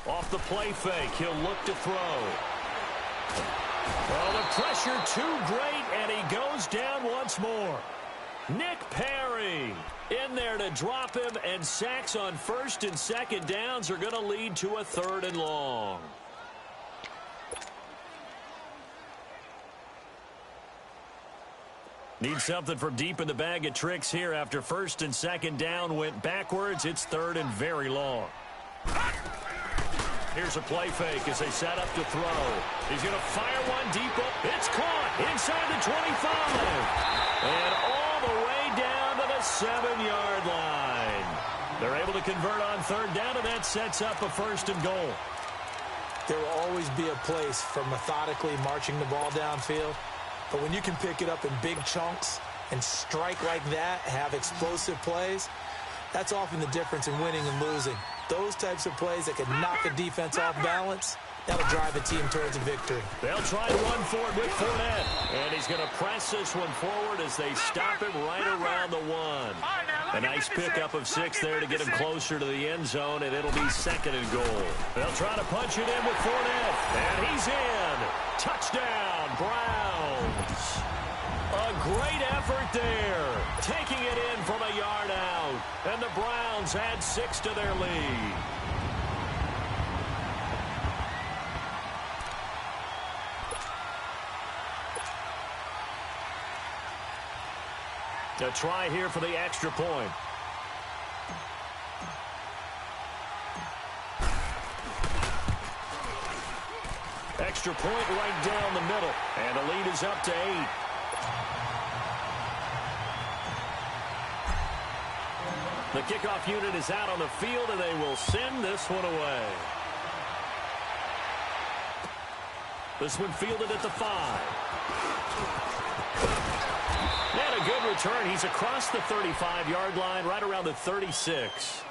Off the play fake, he'll look to throw. Well, the pressure too great, and he goes down once more. Nick Perry in there to drop him, and sacks on 1st and 2nd downs are going to lead to a 3rd and long. Need something from deep in the bag of tricks here after first and second down went backwards. It's third and very long. Here's a play fake as they set up to throw. He's going to fire one deep. It's caught inside the 25. And all the way down to the 7-yard line. They're able to convert on third down, and that sets up a first and goal. There will always be a place for methodically marching the ball downfield. But when you can pick it up in big chunks and strike like that, have explosive plays, that's often the difference in winning and losing. Those types of plays that can knock a defense off balance, that'll drive a team towards a victory. They'll try to run for it with Fournette. And he's going to press this one forward as they stop him right around the 1. A nice pickup of 6 there to get him closer to the end zone, and it'll be second and goal. They'll try to punch it in with Fournette. And he's in. Touchdown, Browns. A great effort there. Taking it in from a yard out. And the Browns add 6 to their lead. A try here for the extra point. Extra point right down the middle. And the lead is up to 8. The kickoff unit is out on the field, and they will send this one away. This one fielded at the 5. And a good return. He's across the 35-yard line, right around the 36.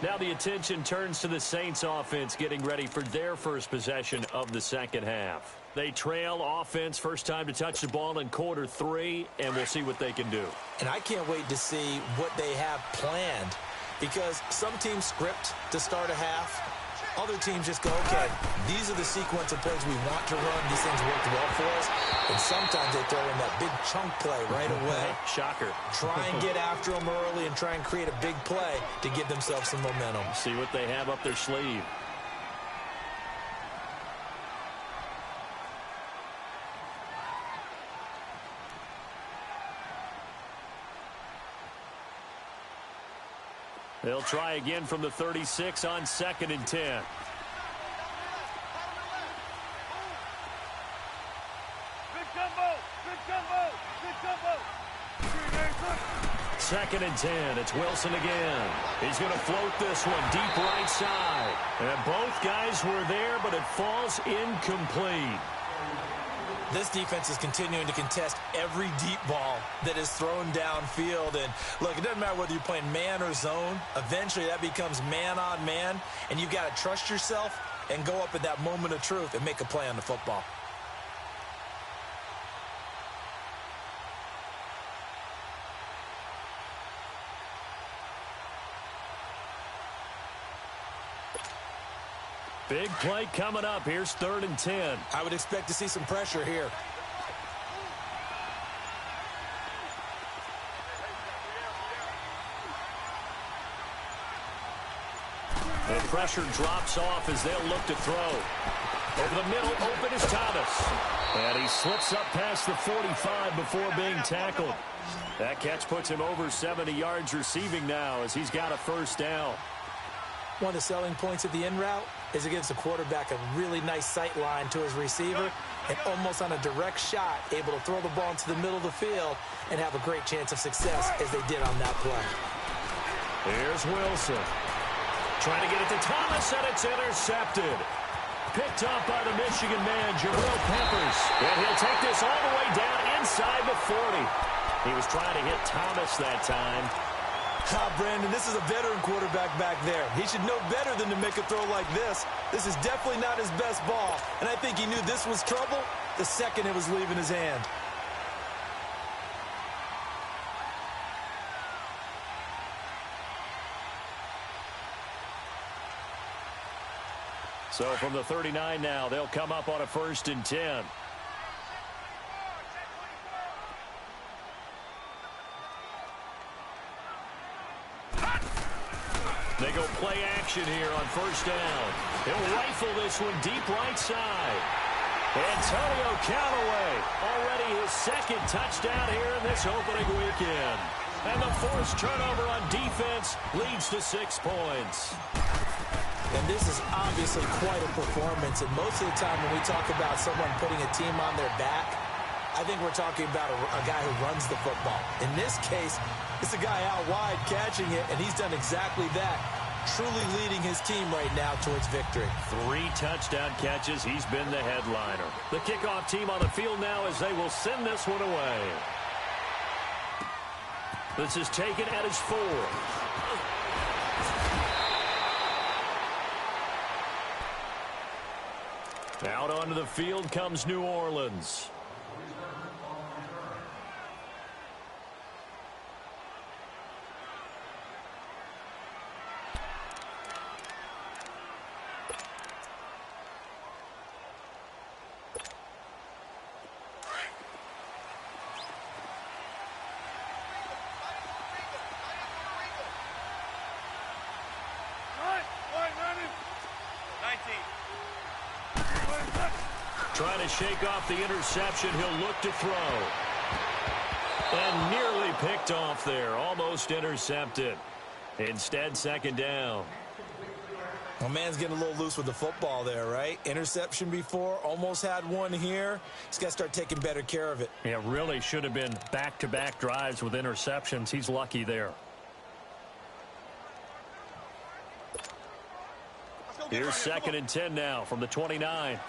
Now the attention turns to the Saints offense getting ready for their first possession of the second half. They trail offense first time to touch the ball in quarter 3, and we'll see what they can do. And I can't wait to see what they have planned, because some teams script to start a half. Other teams just go, okay, these are the sequence of plays we want to run. These things worked well for us. And sometimes they throw in that big chunk play right away. Shocker. Try and get after them early and try and create a big play to give themselves some momentum. See what they have up their sleeve. They'll try again from the 36 on 2nd and 10. Second and 10. It's Wilson again. He's going to float this one deep right side. And both guys were there, but it falls incomplete. This defense is continuing to contest every deep ball that is thrown downfield. And, look, it doesn't matter whether you're playing man or zone. Eventually, that becomes man on man. And you've got to trust yourself and go up at that moment of truth and make a play on the football. Big play coming up. Here's 3rd and 10. I would expect to see some pressure here. The pressure drops off as they'll look to throw. Over the middle, open is Thomas. And he slips up past the 45 before being tackled. That catch puts him over 70 yards receiving now as he's got a first down. One of the selling points of the in route is it gives the quarterback a really nice sight line to his receiver and almost on a direct shot able to throw the ball into the middle of the field and have a great chance of success as they did on that play. Here's Wilson. Trying to get it to Thomas, and it's intercepted. Picked up by the Michigan man, Jabril Peppers. And he'll take this all the way down inside the 40. He was trying to hit Thomas that time. Brandon, this is a veteran quarterback back there. He should know better than to make a throw like this. This is definitely not his best ball. And I think he knew this was trouble the second it was leaving his hand. So from the 39 now, they'll come up on a 1st and 10. They go play action here on 1st down. He'll rifle this one deep right side. Antonio Callaway, already his second touchdown here in this opening weekend. And the forced turnover on defense leads to 6 points. And this is obviously quite a performance. And most of the time when we talk about someone putting a team on their back, I think we're talking about a guy who runs the football. In this case, it's a guy out wide catching it, and he's done exactly that, truly leading his team right now towards victory. 3 touchdown catches. He's been the headliner. The kickoff team on the field now as they will send this one away. This is taken at his 4. Out onto the field comes New Orleans. Trying to shake off the interception. He'll look to throw. And nearly picked off there. Almost intercepted. Instead, second down. Well, man's getting a little loose with the football there, right? Interception before, almost had one here. He's got to start taking better care of it. Yeah, really should have been back-to-back drives with interceptions. He's lucky there. Here's second and 10 now from the 29.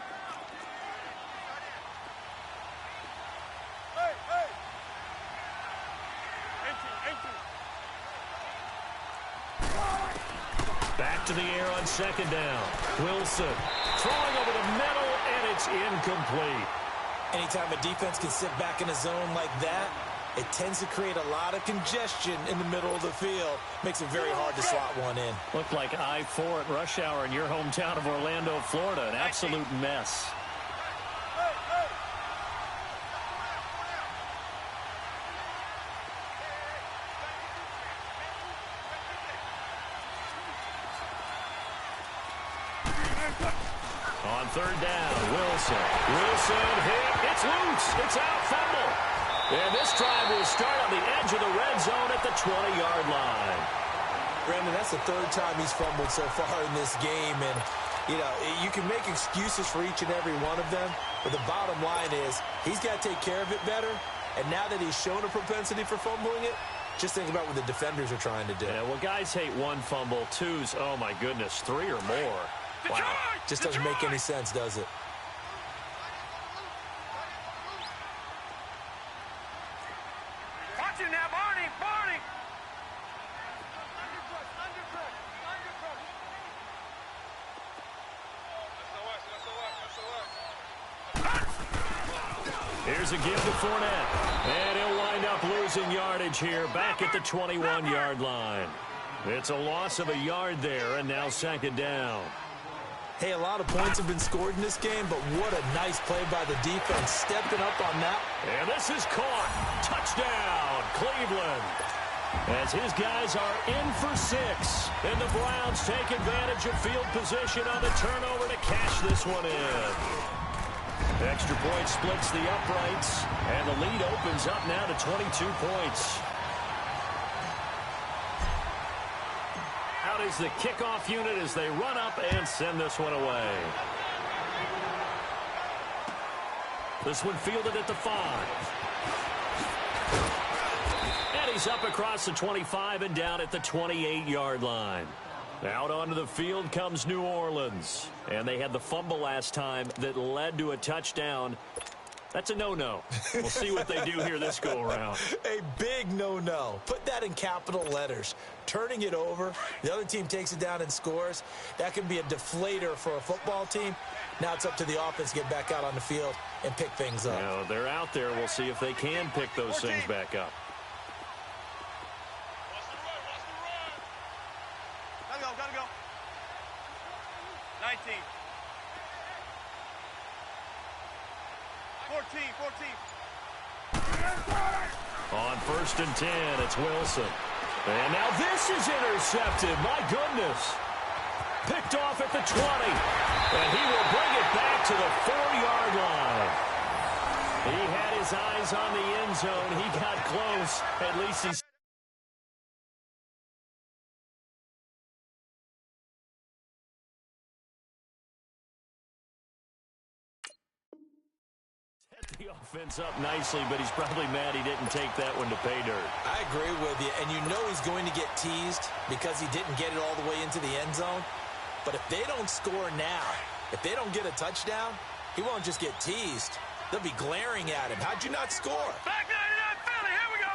Back to the air on second down. Wilson throwing over the middle, and it's incomplete. Anytime a defense can sit back in a zone like that, it tends to create a lot of congestion in the middle of the field. Makes it very hard to slot one in. Looked like I-4 at rush hour in your hometown of Orlando, Florida. An absolute mess. On third down, Wilson. Wilson hit. It's loose. It's out. Fumble. And this drive will start on the edge of the red zone at the 20-yard line. Brandon, that's the third time he's fumbled so far in this game. And, you know, you can make excuses for each and every one of them. But the bottom line is he's got to take care of it better. And now that he's shown a propensity for fumbling it, just think about what the defenders are trying to do. Yeah, well, guys hate 1 fumble, 2's, oh, my goodness, 3 or more. Wow. Just doesn't make any sense, does it? Watch it now, Barney! Barney! Here's a give to Fournette. And he'll wind up losing yardage here back at the 21-yard line. It's a loss of a yard there, and now second down. Hey, a lot of points have been scored in this game, but what a nice play by the defense, stepping up on that. And this is caught. Touchdown, Cleveland. As his guys are in for 6. And the Browns take advantage of field position on the turnover to cash this one in. Extra point splits the uprights, and the lead opens up now to 22 points. Out is the kickoff unit as they run up and send this one away. This one fielded at the 5. And he's up across the 25 and down at the 28-yard line. Out onto the field comes New Orleans. And they had the fumble last time that led to a touchdown. That's a no-no. We'll see what they do here this go-around. A big no-no. Put that in capital letters. Turning it over, the other team takes it down and scores. That can be a deflator for a football team. Now it's up to the offense to get back out on the field and pick things up. Now, they're out there. We'll see if they can pick those things back up. Gotta go. 19. 14. On first and 10, it's Wilson. And now this is intercepted. My goodness. Picked off at the 20. And he will bring it back to the 4-yard line. He had his eyes on the end zone. He got close. At least he's... the offense up nicely, but he's probably mad he didn't take that one to pay dirt. I agree with you, and you know he's going to get teased because he didn't get it all the way into the end zone. But if they don't score now, if they don't get a touchdown, he won't just get teased. They'll be glaring at him. How'd you not score? Back 99 Philly, here we go.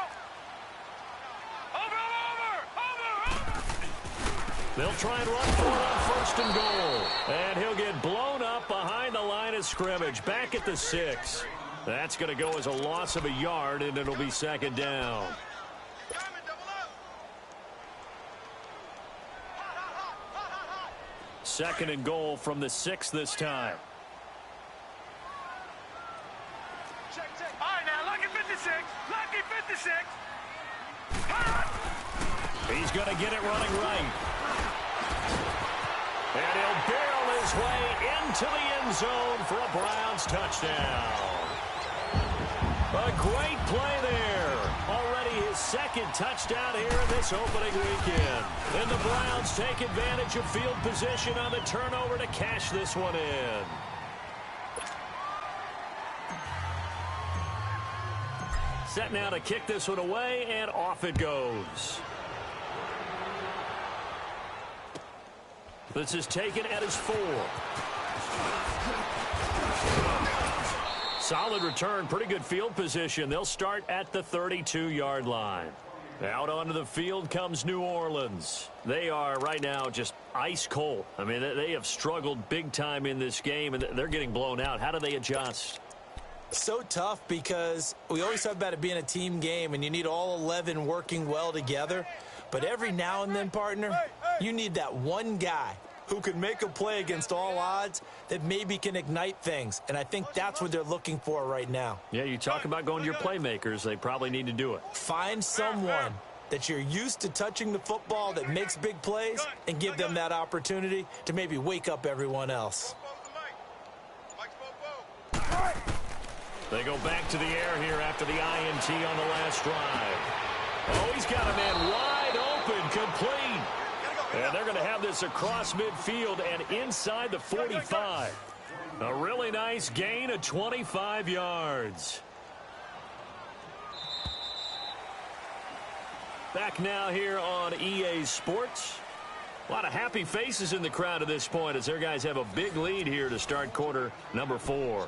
Over. They'll try and run for it on 1st and goal. And he'll get blown up behind the line of scrimmage, back at the 6. That's going to go as a loss of a yard, and it'll be 2nd down. 2nd and goal from the 6 this time. All right, now, lucky 56. Lucky 56. He's going to get it running right. And he'll barrel his way into the end zone for a Browns touchdown. A great play there. Already his 2nd touchdown here in this opening weekend. And the Browns take advantage of field position on the turnover to cash this one in. Set now to kick this one away, and off it goes. This is taken at his 4. Solid return, pretty good field position. They'll start at the 32-yard line. Out onto the field comes New Orleans. They are right now just ice cold. I mean, they have struggled big time in this game, and they're getting blown out. How do they adjust? So tough because we always talk about it being a team game, and you need all 11 working well together. But every now and then, partner, you need that one guy who can make a play against all odds that maybe can ignite things. And I think that's what they're looking for right now. Yeah, you talk about going to your playmakers. They probably need to do it. Find someone that you're used to touching the football that makes big plays and give them that opportunity to maybe wake up everyone else. They go back to the air here after the INT on the last drive. Oh, he's got a man wide open, complete. And they're going to have this across midfield and inside the 45. A really nice gain of 25 yards. Back now here on EA Sports. A lot of happy faces in the crowd at this point as their guys have a big lead here to start quarter number 4.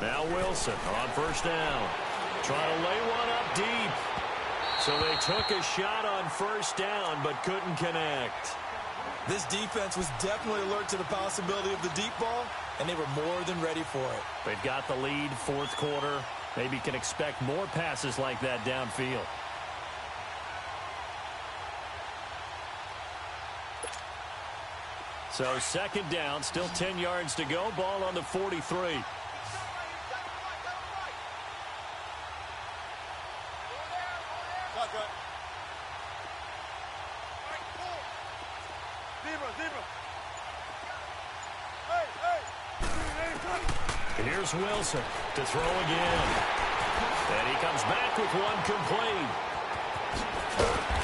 Now Wilson on 1st down. Trying to lay one up deep. So they took a shot on 1st down but couldn't connect. This defense was definitely alert to the possibility of the deep ball, and they were more than ready for it. They've got the lead, 4th quarter. Maybe can expect more passes like that downfield. So 2nd down, still 10 yards to go. Ball on the 43. Here's Wilson to throw again. And he comes back with one complete.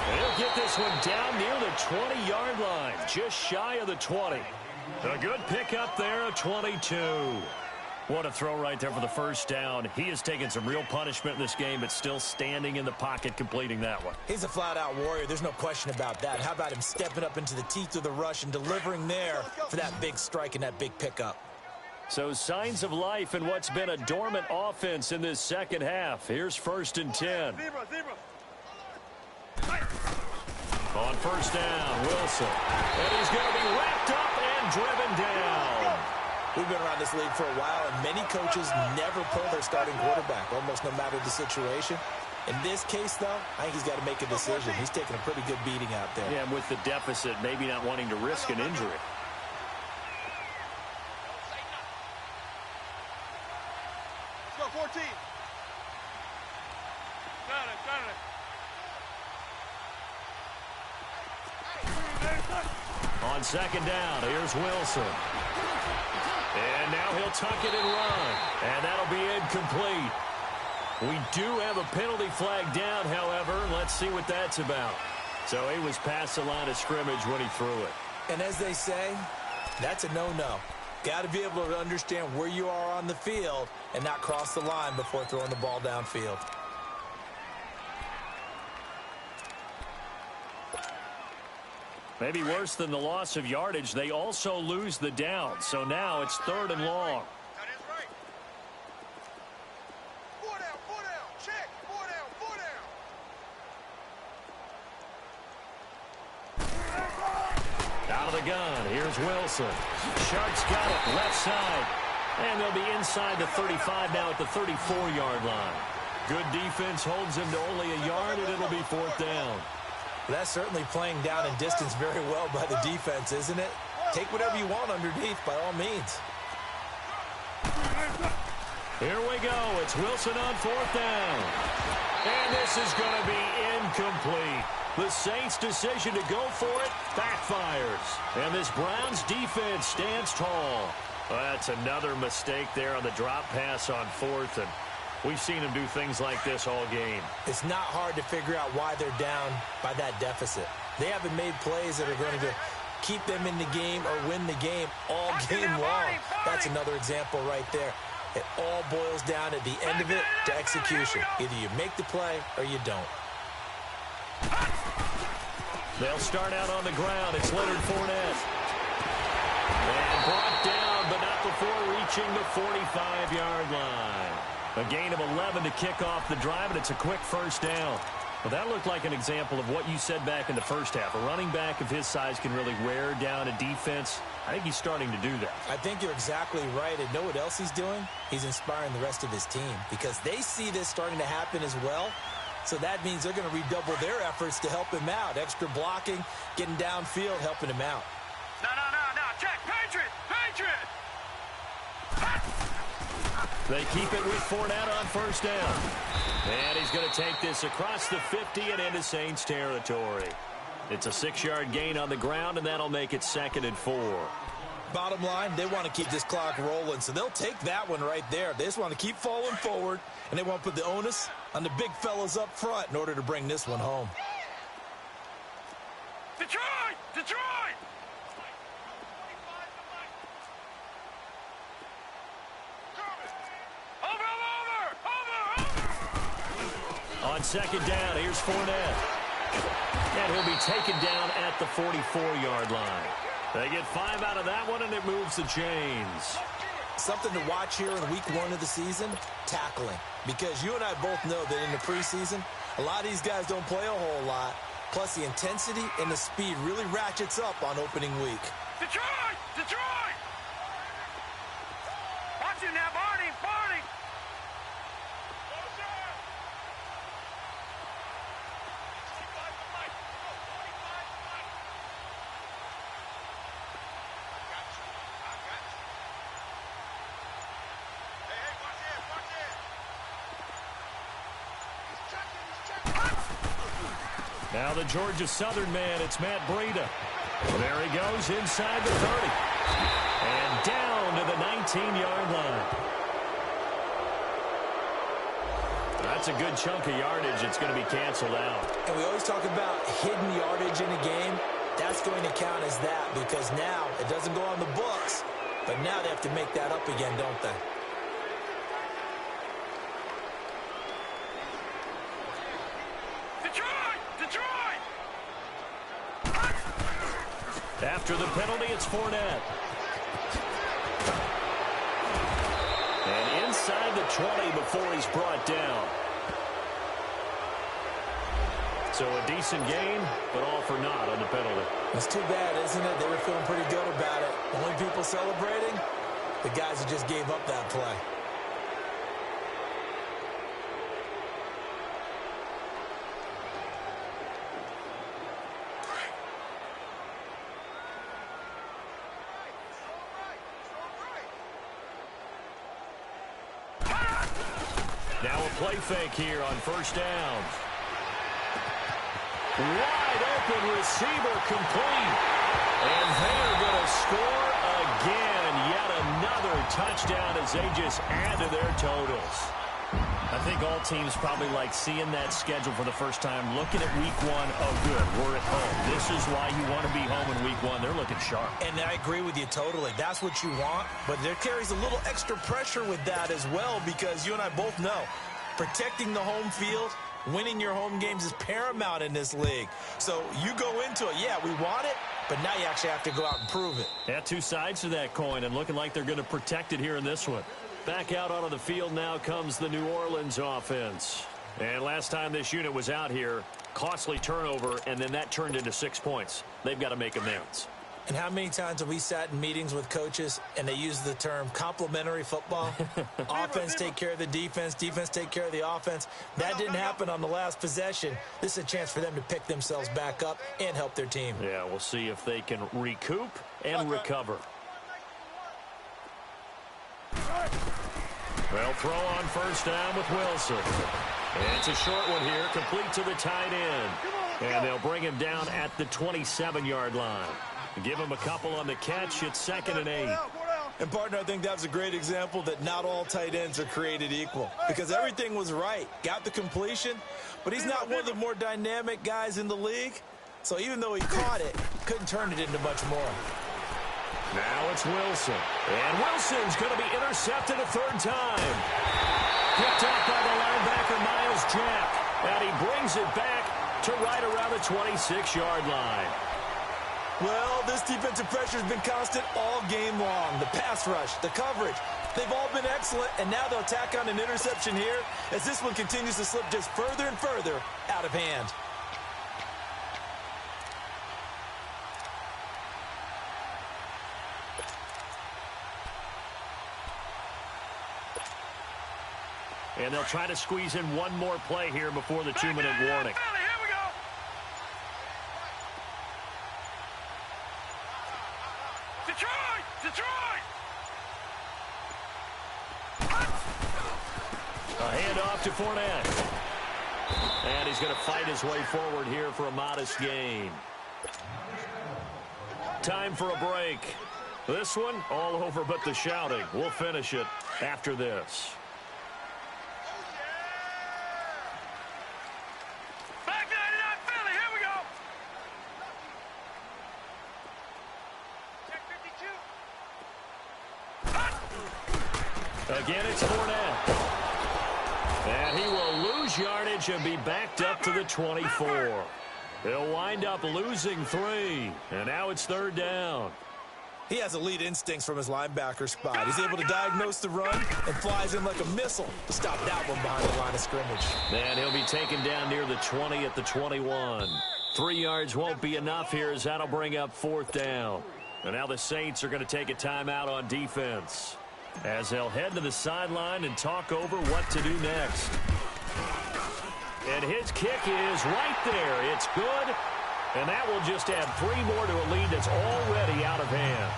And he'll get this one down near the 20-yard line, just shy of the 20. A good pickup there of 22. What a throw right there for the 1st down. He has taken some real punishment in this game, but still standing in the pocket completing that one. He's a flat-out warrior. There's no question about that. How about him stepping up into the teeth of the rush and delivering there for that big strike and that big pickup? So signs of life in what's been a dormant offense in this 2nd half. Here's 1st and 10. On 1st down, Wilson. And he's going to be wrapped up and driven down. We've been around this league for a while, and many coaches never pull their starting quarterback, almost no matter the situation. In this case, though, I think he's got to make a decision. He's taking a pretty good beating out there. Yeah, and with the deficit, maybe not wanting to risk an injury. Let's go, 14. On second down, here's Wilson. And now he'll tuck it and run. And that'll be incomplete. We do have a penalty flag down, however. Let's see what that's about. So he was past the line of scrimmage when he threw it. And as they say, that's a no-no. Got to be able to understand where you are on the field and not cross the line before throwing the ball downfield. Maybe worse than the loss of yardage, they also lose the down. So now it's 3rd and long. That is right. 4 down, 4 down. Check. 4 down, 4 down. Out of the gun, here's Wilson. Sharks got it, left side. And they'll be inside the 35 now at the 34-yard line. Good defense holds him to only a yard, and it'll be 4th down. That's certainly playing down in distance very well by the defense, isn't it? Take whatever you want underneath by all means. Here we go. It's Wilson on 4th down. And this is going to be incomplete. The Saints' decision to go for it backfires. And this Browns defense stands tall. Well, that's another mistake there on the drop pass on 4th. And we've seen them do things like this all game. It's not hard to figure out why they're down by that deficit. They haven't made plays that are going to keep them in the game or win the game all game long. That's another example right there. It all boils down at the end of it to execution. Either you make the play or you don't. They'll start out on the ground. It's Leonard Fournette. And brought down, but not before reaching the 45-yard line. A gain of 11 to kick off the drive, and it's a quick 1st down. Well, that looked like an example of what you said back in the first half. A running back of his size can really wear down a defense. I think he's starting to do that. I think you're exactly right. And know what else he's doing? He's inspiring the rest of his team because they see this starting to happen as well. So that means they're going to redouble their efforts to help him out. Extra blocking, getting downfield, helping him out. No. Check. Patriot. Patriot. They keep it with Fournette on 1st down. And he's going to take this across the 50 and into Saints territory. It's a 6-yard gain on the ground, and that'll make it 2nd and 4. Bottom line, they want to keep this clock rolling, so they'll take that one right there. They just want to keep falling forward, and they want to put the onus on the big fellas up front in order to bring this one home. Detroit! Detroit! On 2nd down, here's Fournette. And he'll be taken down at the 44-yard line. They get 5 out of that one, and it moves the chains. Something to watch here in week 1 of the season, tackling. Because you and I both know that in the preseason, a lot of these guys don't play a whole lot. Plus, the intensity and the speed really ratchets up on opening week. Detroit! Detroit! Watch it now, Barney! Barney! Now the Georgia Southern man, it's Matt Breida. There he goes inside the 30. And down to the 19-yard line. That's a good chunk of yardage. It's going to be canceled out. And we always talk about hidden yardage in a game. That's going to count as that because now it doesn't go on the books, but now they have to make that up again, don't they? After the penalty, it's Fournette. And inside the 20 before he's brought down. So a decent game, but all for naught on the penalty. It's too bad, isn't it? They were feeling pretty good about it. Only people celebrating, the guys who just gave up that play. Now a play fake here on 1st down. Wide open receiver complete. And they're going to score again. Yet another touchdown as they just add to their totals. I think all teams probably like seeing that schedule for the first time, looking at week one. Oh, good, we're at home. This is why you want to be home in week one. They're looking sharp. And I agree with you totally. That's what you want, but there carries a little extra pressure with that as well, because you and I both know protecting the home field, winning your home games is paramount in this league. So you go into it, yeah, we want it, but now you actually have to go out and prove it. Yeah, two sides to that coin, and looking like they're going to protect it here in this one. Back out onto the field now comes the New Orleans offense. And last time this unit was out here, costly turnover, and then that turned into 6 points. They've got to make amends. And how many times have we sat in meetings with coaches and they use the term complementary football? Offense take care of the defense, defense take care of the offense. That didn't happen on the last possession. This is a chance for them to pick themselves back up and help their team. Yeah, we'll see if they can recoup and recover. They'll throw on first down with Wilson. And it's a short one here, complete to the tight end. And they'll bring him down at the 27-yard line. Give him a couple on the catch. It's 2nd and 8. And, partner, I think that's a great example that not all tight ends are created equal, because everything was right. Got the completion, but he's not one of the more dynamic guys in the league. So even though he caught it, couldn't turn it into much more. Now it's Wilson. And Wilson's going to be intercepted a third time. Picked up by the linebacker, Miles Jack. And he brings it back to right around the 26-yard line. Well, this defensive pressure has been constant all game long. The pass rush, the coverage, they've all been excellent, and now they'll tack on an interception here as this one continues to slip just further and further out of hand. And they'll try to squeeze in one more play here before the 2-minute warning. Here we go. Detroit! Detroit! A handoff to Fournette. And he's going to fight his way forward here for a modest gain. Time for a break. This one, all over but the shouting. We'll finish it after this. Back 99 Philly, here we go. Check 52. Again, it's Fournette. And he will lose yardage and be backed up to the 24. He'll wind up losing 3. And now it's 3rd down. He has elite instincts from his linebacker spot. He's able to diagnose the run and flies in like a missile to stop that one behind the line of scrimmage. And he'll be taken down near the 20 at the 21. 3 yards won't be enough here as that'll bring up 4th down. And now the Saints are going to take a timeout on defense as they'll head to the sideline and talk over what to do next. And his kick is right there. It's good. And that will just add 3 more to a lead that's already out of hand.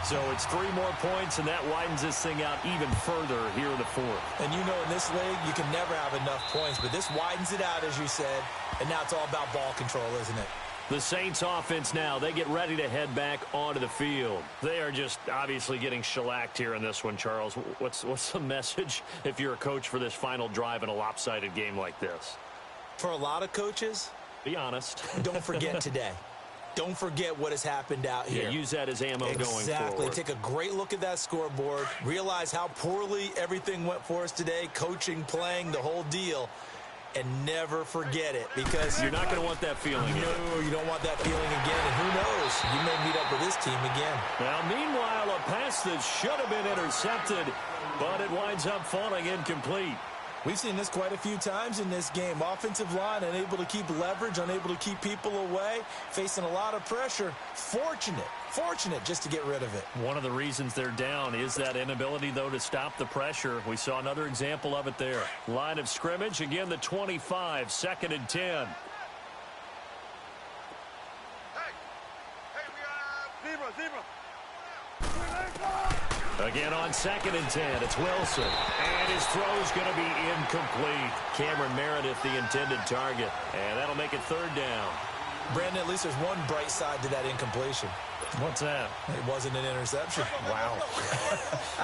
So it's 3 more points, and that widens this thing out even further here in the 4th. And you know, in this league, you can never have enough points, but this widens it out, as you said, and now it's all about ball control, isn't it? The Saints offense now, they get ready to head back onto the field. They are just obviously getting shellacked here in this one, Charles. What's the message if you're a coach for this final drive in a lopsided game like this? For a lot of coaches, be honest. Don't forget today. Don't forget what has happened out here. Yeah, use that as ammo going forward. Exactly. Take a great look at that scoreboard. Realize how poorly everything went for us today. Coaching, playing, the whole deal. And never forget it, because you're not going to want that feeling. No, you don't want that feeling again. And who knows? You may meet up with this team again. Now, meanwhile, a pass that should have been intercepted, but it winds up falling incomplete. We've seen this quite a few times in this game. Offensive line unable to keep leverage, unable to keep people away, facing a lot of pressure. Fortunate just to get rid of it. One of the reasons they're down is that inability, though, to stop the pressure. We saw another example of it there. Line of scrimmage, again, the 25, 2nd and 10. Hey, we got zebra. Again on 2nd and 10, it's Wilson. And his throw's going to be incomplete. Cameron Meredith, the intended target. And that'll make it 3rd down. Brandon, at least there's one bright side to that incompletion. What's that? It wasn't an interception. Wow.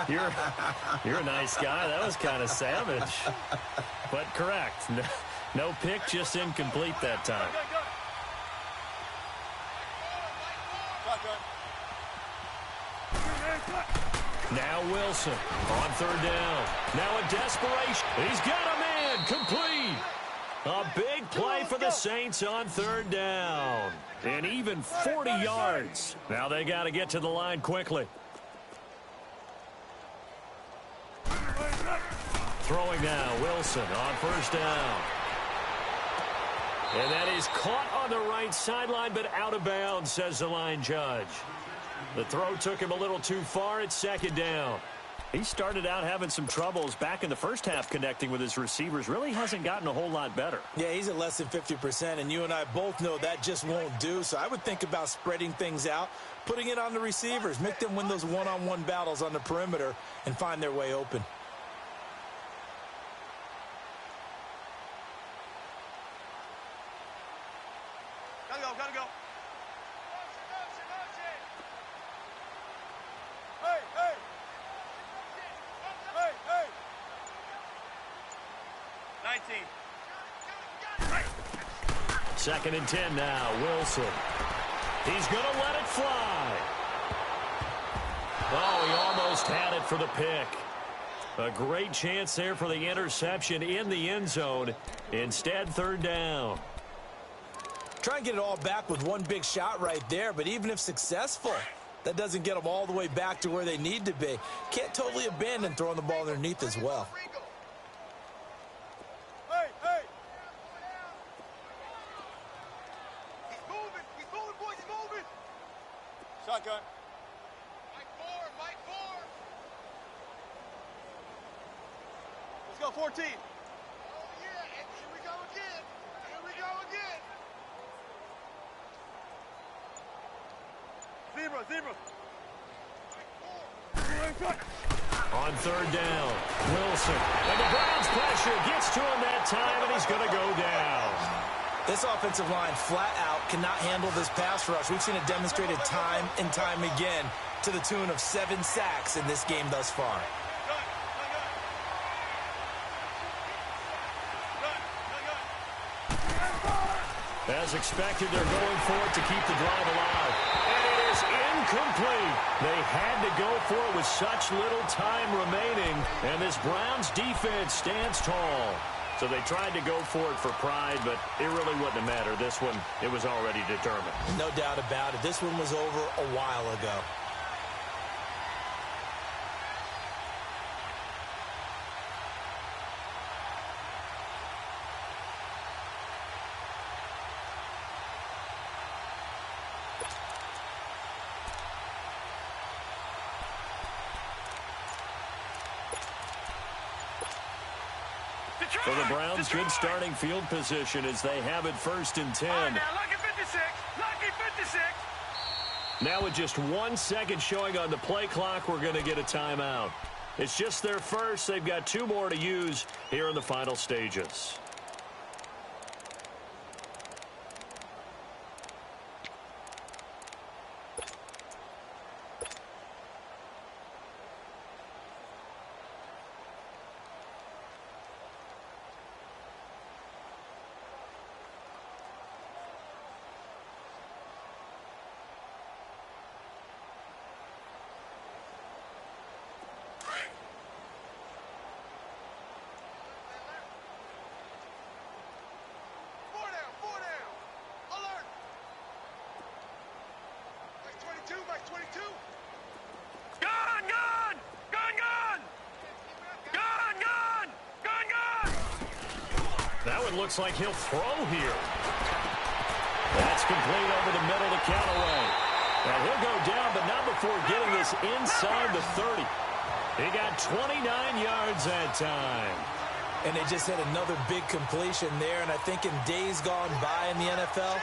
You're a nice guy. That was kind of savage. But correct. No pick, just incomplete that time. Now Wilson on 3rd down. Now in desperation. He's got a man. Complete. A big play for the Saints on 3rd down. And even 40 yards. Now they got to get to the line quickly. Throwing now, Wilson on 1st down. And that is caught on the right sideline, but out of bounds, says the line judge. The throw took him a little too far. It's 2nd down. He started out having some troubles back in the first half connecting with his receivers. Really hasn't gotten a whole lot better. Yeah, he's at less than 50%, and you and I both know that just won't do. So I would think about spreading things out, putting it on the receivers, make them win those one-on-one battles on the perimeter and find their way open. Gotta go. Hey. 19. 2nd and 10 now, Wilson. He's going to let it fly. Oh, he almost had it for the pick. A great chance there for the interception in the end zone. Instead, 3rd down. Try and get it all back with one big shot right there, but even if successful, that doesn't get them all the way back to where they need to be. Can't totally abandon throwing the ball underneath as well. Hey. He's moving, boys, he's moving. Shotgun. Mike 4. Let's go, 14. Oh, yeah, and here we go again. Zebra. On 3rd down, Wilson. And the Browns pressure gets to him that time, and he's going to go down. This offensive line flat out cannot handle this pass rush. We've seen it demonstrated time and time again to the tune of 7 sacks in this game thus far. As expected, they're going for it to keep the drive alive. And it is incomplete. They had to go for it with such little time remaining. And this Browns defense stands tall. So they tried to go for it for pride, but it really wouldn't have mattered. This one, it was already determined. No doubt about it. This one was over a while ago. For the Browns, good starting field position as they have it 1st and 10. Now, lucky 56. Now with just 1 second showing on the play clock, we're going to get a timeout. It's just their first. They've got 2 more to use here in the final stages. That one looks like he'll throw here. That's complete over the middle to Callaway. Now he'll go down, but not before getting this inside the 30. He got 29 yards that time. And they just had another big completion there, and I think in days gone by in the NFL,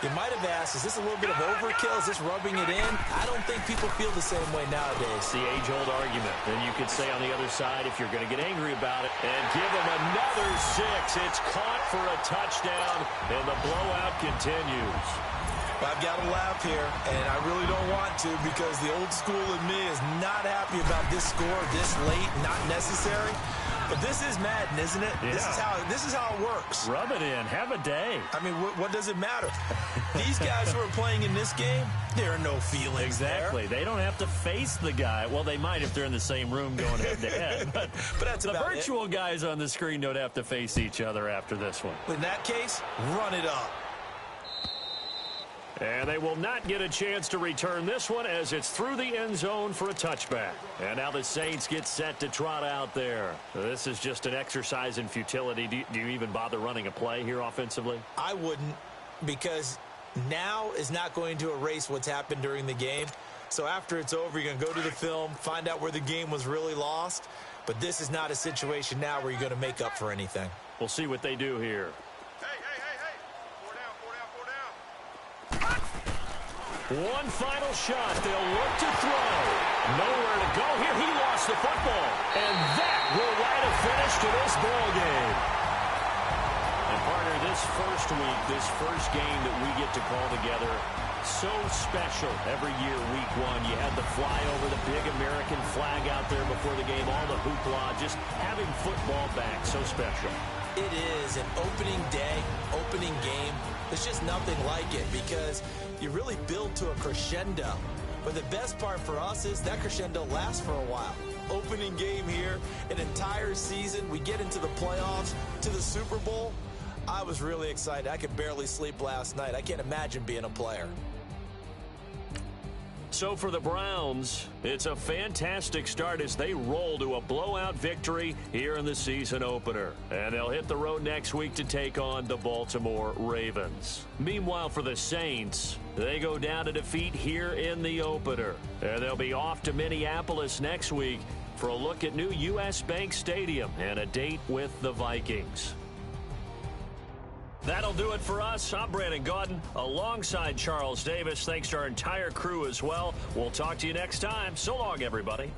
You might have asked, is this a little bit of overkill? Is this rubbing it in? I don't think people feel the same way nowadays. It's the age-old argument. And you could say on the other side, if you're going to get angry about it, and give him another 6. It's caught for a touchdown, and the blowout continues. I've got to laugh here, and I really don't want to because the old school in me is not happy about this score this late, not necessary. But this is Madden, isn't it? Yeah. This is how it works. Rub it in. Have a day. I mean, what does it matter? These guys who are playing in this game, there are no feelings Exactly. there. They don't have to face the guy. Well, they might if they're in the same room going head-to-head. But that's the about virtual guys on the screen don't have to face each other after this one. In that case, run it up. And they will not get a chance to return this one as it's through the end zone for a touchback. And now the Saints get set to trot out there. This is just an exercise in futility. Do you even bother running a play here offensively? I wouldn't, because now is not going to erase what's happened during the game. So after it's over, you're going to go to the film, find out where the game was really lost. But this is not a situation now where you're going to make up for anything. We'll see what they do here. One final shot. They'll look to throw. Nowhere to go here. He lost the football. And that will write a finish to this ball game. And partner, this first week, this first game that we get to call together, so special every year, week one. You had the flyover, the big American flag out there before the game, all the hoopla, just having football back, so special. It is an opening day, opening game. There's just nothing like it because you really build to a crescendo. But the best part for us is that crescendo lasts for a while. Opening game here, an entire season. We get into the playoffs, to the Super Bowl. I was really excited. I could barely sleep last night. I can't imagine being a player. So for the Browns, it's a fantastic start as they roll to a blowout victory here in the season opener. And they'll hit the road next week to take on the Baltimore Ravens. Meanwhile, for the Saints, they go down to defeat here in the opener. And they'll be off to Minneapolis next week for a look at new U.S. Bank Stadium and a date with the Vikings. That'll do it for us. I'm Brandon Gaudin alongside Charles Davis. Thanks to our entire crew as well. We'll talk to you next time. So long, everybody.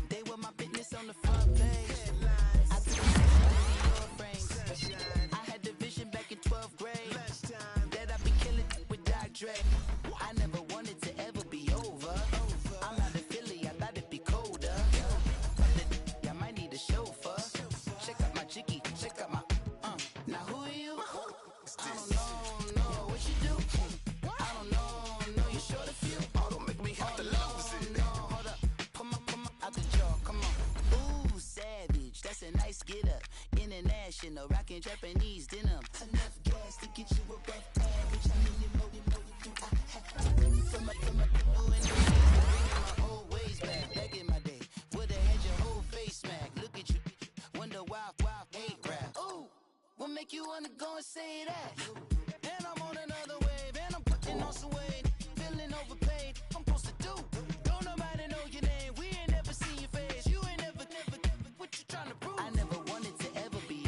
They were my business on the front page. I took frames. I had the vision back in 12th grade that I'd be killing with Dr. Dre. I never wanted to ever be over. I'm not a Philly, I thought it'd be colder. I might need a chauffeur. Check out my chicky, check out my Now who are you? I don't know what you do. I don't know you short a few. Oh, don't make me have to lose it. Hold up, come on, out the jaw, come on. Ooh, savage, that's a nice get up. International, rockin' Japanese denim. Enough gas to get you a rough average. I mean, you know I have to. From my old ways back in my day. Would've had your whole face smacked. Look at you, wonder why hate rap. Ooh, what make you wanna go and say that? And I'm on another wave, and I'm putting on some weight. Feeling overpaid, I'm supposed to do. Don't nobody know your name, we ain't never seen your face. You ain't never, what you trying to prove? I never wanted to ever be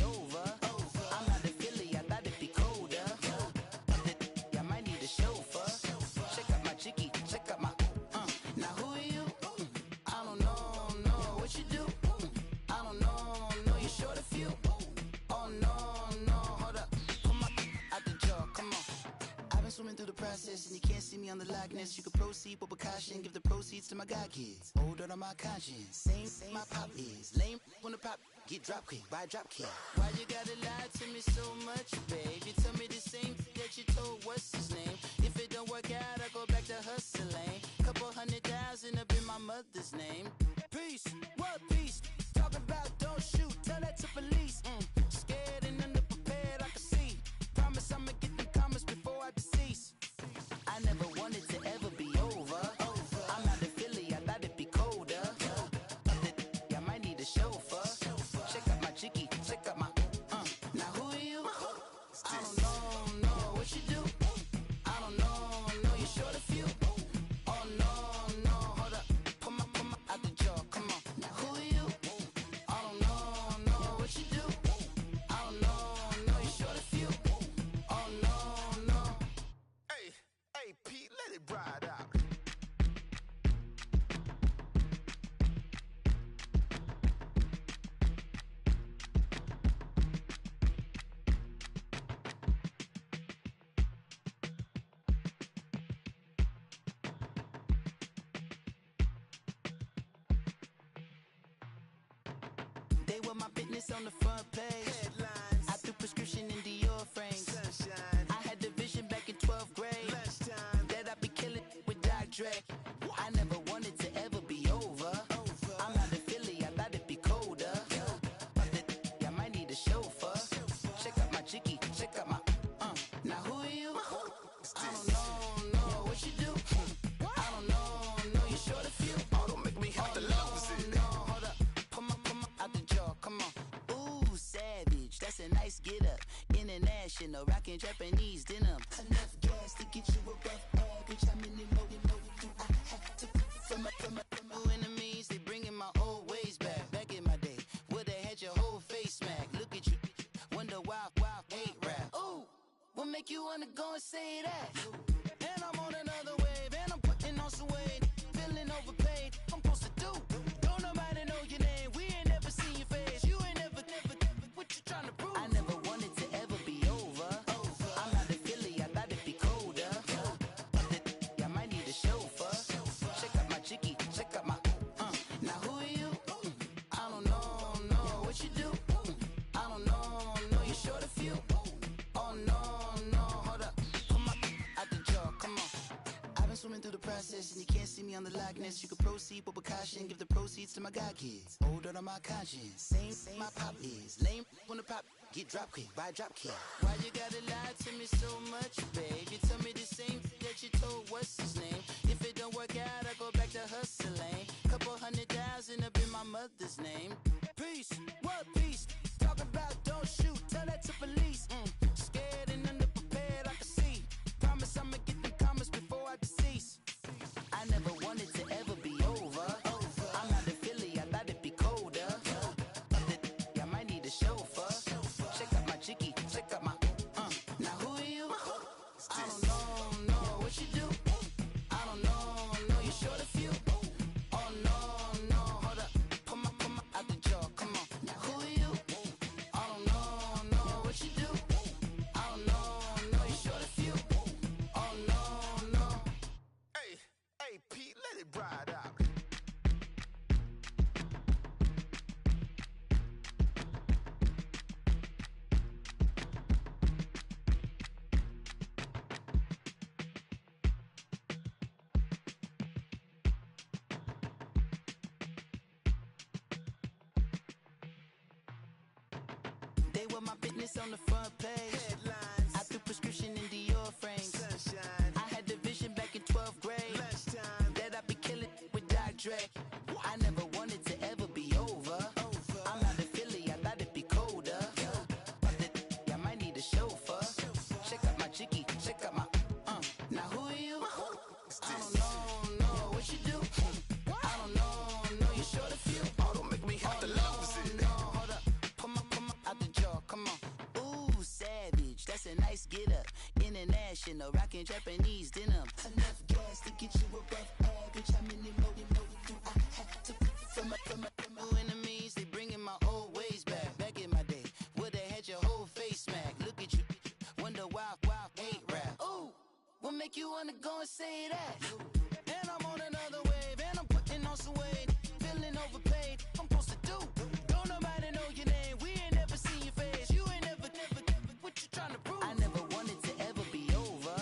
process and you can't see me on the likeness. You can proceed with caution, give the proceeds to my God kids. Hold on my conscience, same my pop is. Lame when the pop get drop kick by drop kick. Why you gotta lie to me so much, babe? You tell me the same that you told what's his name. If it don't work out, I go back to hustling. Couple 100,000 up in my mother's name. Peace, what peace? Talking about don't shoot, tell that to police. Scared and underprepared, I can see. Promise I'ma get them comments before I decease. I never wanted to ever be over. I'm out of Philly, I thought it'd be colder. I might need a chauffeur. Check out my chicky, check out my now who are you? I don't know what you do. I don't know you're short a few. Oh no, hold up. Pull my out the jaw, come on. Now who are you? I don't know what you do. I don't know you're short a few. Oh no. Hey, Pete, let it ride out. They were my business on the front page. Headlines, I threw prescription in Dior frames. sunshine, I had the vision back in 12th grade lunchtime. that I'd be killing with Dr. Dre. I never wanted to ever be over. I'm out of Philly, I thought it'd be colder. I might need a chauffeur. Check out my chicky, check out my now who are you? I don't know what you do. I don't know you're short a few. Oh, don't make me have to lose it. No, hold up. Pull my out the jaw, come on. Ooh, savage, that's a nice get up. International, rockin' Japanese denim. Enough gas to get you above average. How many more do I have to from my enemies? They bringing my old ways back. Back in my day, would've had your whole face smacked. Look at you, wonder why hate rap. Ooh, what make you wanna go and say that? And I'm on another wave, and I'm putting on some weight. Feeling overpaid, I'm supposed to do. Don't nobody know your name, we ain't never seen your face. You ain't never, what you trying to prove? I never wanted to ever be over. I'm out of Philly, I thought it'd be colder. I might need a chauffeur. Check out my chicky, check out my now who are you? I don't know what you do. I don't know you're short a few. Oh no, hold up. Pull my out the jaw, come on. I've been swimming through the process and you can't see me on the likeness. You can proceed with caution, give the proceeds to my God kids. Hold on my conscience, same my pop is. Lame when the pop get drop kick by drop kick. Why you gotta lie to me so much, babe? You tell me the same that you told what's his name. If it don't work out, I go back to hustling. Couple 100,000 up in my mother's name. Peace, what peace? Talk about don't shoot, tell that to police. Scared and underprepared, I can see. Promise I'ma get them comments before I decease. I never wanted to ever be over. I'm out of Philly, I thought it'd be colder. I might need a chauffeur. Check out my chicky, check out my now who are you? I don't know what you do. I don't know you're short a few. Oh no, hold up. Pull my out the jaw, come on. Now who are you? I don't know what you do. I don't know you're short a few. Oh no. Hey, Pete, let it ride out. They were my business on the front page. Headlines, I threw prescription in Dior frames. sunshine, I had the vision back in 12th grade lunchtime. that I'd be killing with Dr. Dre. I never wanted to ever be over. I'm out of Philly, I thought it'd be colder. I might need a chauffeur. Check out my chicky, check out my now who are you? I don't know what you do. I don't know you're short a few. Oh, don't make me have to lose it. No, hold up. Pull my out the jaw, come on. Ooh, savage, that's a nice get up. International, rockin' Japanese denim. Enough gas to get you above average. How many more do I have to from my enemies? They bringing my old ways back. Back in my day, would've had your whole face smacked. Look at you, wonder why hate rap. Ooh, what make you wanna go and say that? And I'm on another wave, and I'm putting on some weight. Feeling overpaid, I'm supposed to do. Don't nobody know your name, we ain't never seen your face. You ain't never, what you trying to prove? I never wanted to ever be over.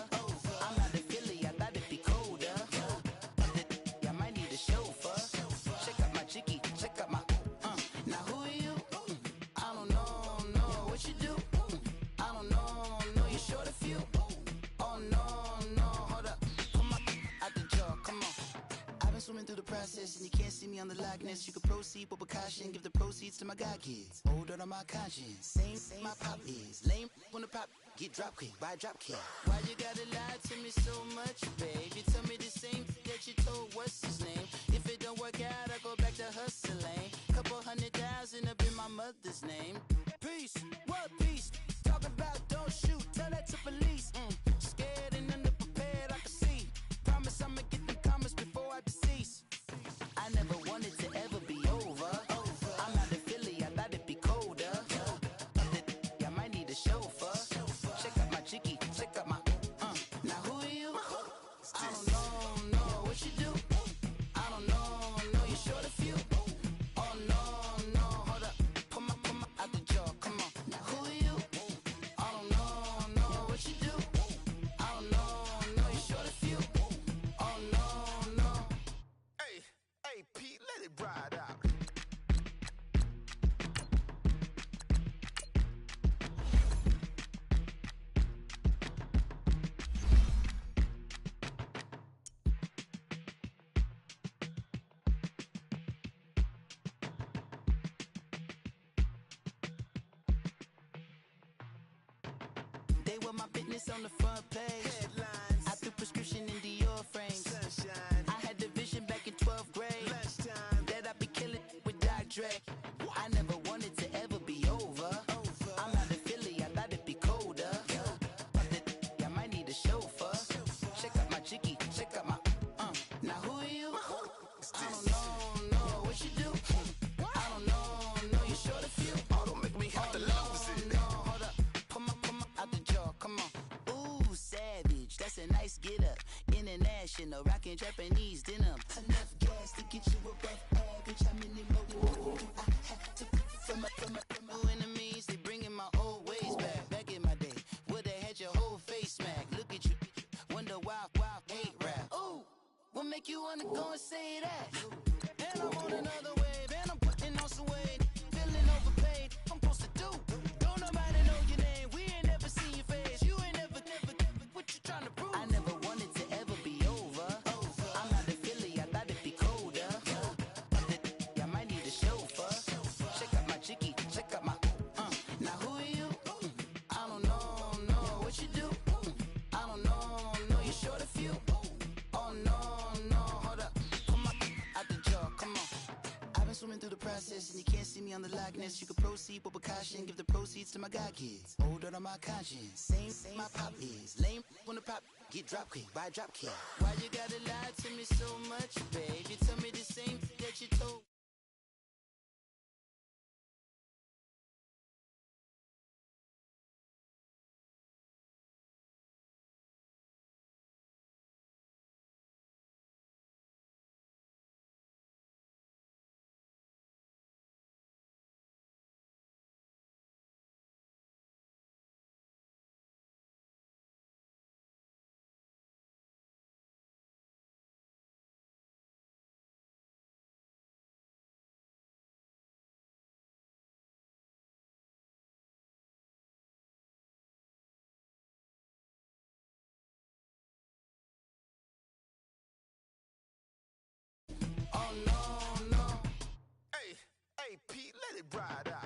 I'm not a Philly, I thought it'd be colder. I might need a chauffeur. Check out my chicky, check out my, now who are you? I don't know what you do. I don't know you're short a few. Oh no, hold up. Come on, out the jaw, come on. I've been swimming through the process and you can't see me on the likeness. You can proceed with precaution, give the proceeds to my god kids. Hold on my conscience, same my pop is. Lame when the pop get drop kick by drop kick. Why you gotta lie to me so much, babe? You tell me the same that you told what's his name. If it don't work out, I go back to hustling. Couple 100,000 up in my mother's name. Peace, what peace? Talking about don't shoot, tell that to police. Scared and underprepared, I can see. Promise I'ma get the comments before I decease. I never wanted to ever be over. I'm not a Philly, I thought it'd be colder. I might need a chauffeur. Check out my chicky, check out my, now who are you? I don't know what you do. I don't know you're short a few. Oh no, hold up. Come on, out the jaw, come on. Now who are you? I don't know what you do. I don't know you're short a few. Oh no. Hey, Pete, let it ride out. They were my business on the front page. Headlines. I threw prescription in Dior frames. Sunshine. I had the vision back in 12th grade. Lunchtime. That I'd be killing with Dr. Dre. I never wanted to ever be over. I'm not a Philly, I thought it'd be colder. I might need a chauffeur. Check out my chicky, check out my, now who are you? I don't know what you do. I don't know you're short a few. Oh, don't make me have to lose it. No, hold up. Come on, out the jaw, come on. Ooh, savage, that's a nice get up. International, rockin' Japanese denim. Enough gas to get you above average. How many more do I have to from my enemies? They bringing my old ways back. Back in my day, would've had your whole face smacked. Look at you, wonder why hate rap. Ooh, what make you wanna go and say that? And I'm on another wave, and I'm putting on some weight. Feeling overpaid, I'm supposed to do. Don't nobody know your name, we ain't never seen your face. You ain't never, what you trying to prove? I never wanted to ever be over. I'm not a Philly, I thought it'd be colder. I might need a chauffeur. Check out my chicky, check out my, now who are you? I don't know what you do. I don't know you're short a few. Oh no, hold up. Come on, out the jaw, come on. I've been swimming through the process and you can't see me on the likeness. You can proceed with precaution, give the proceeds to my god kids. Hold on my conscience, same my pop is. Lame when the pop get drop kick by drop kick. Why you gotta lie to me so much, babe? You tell me the same that you told. Hey, Pete, let it ride out.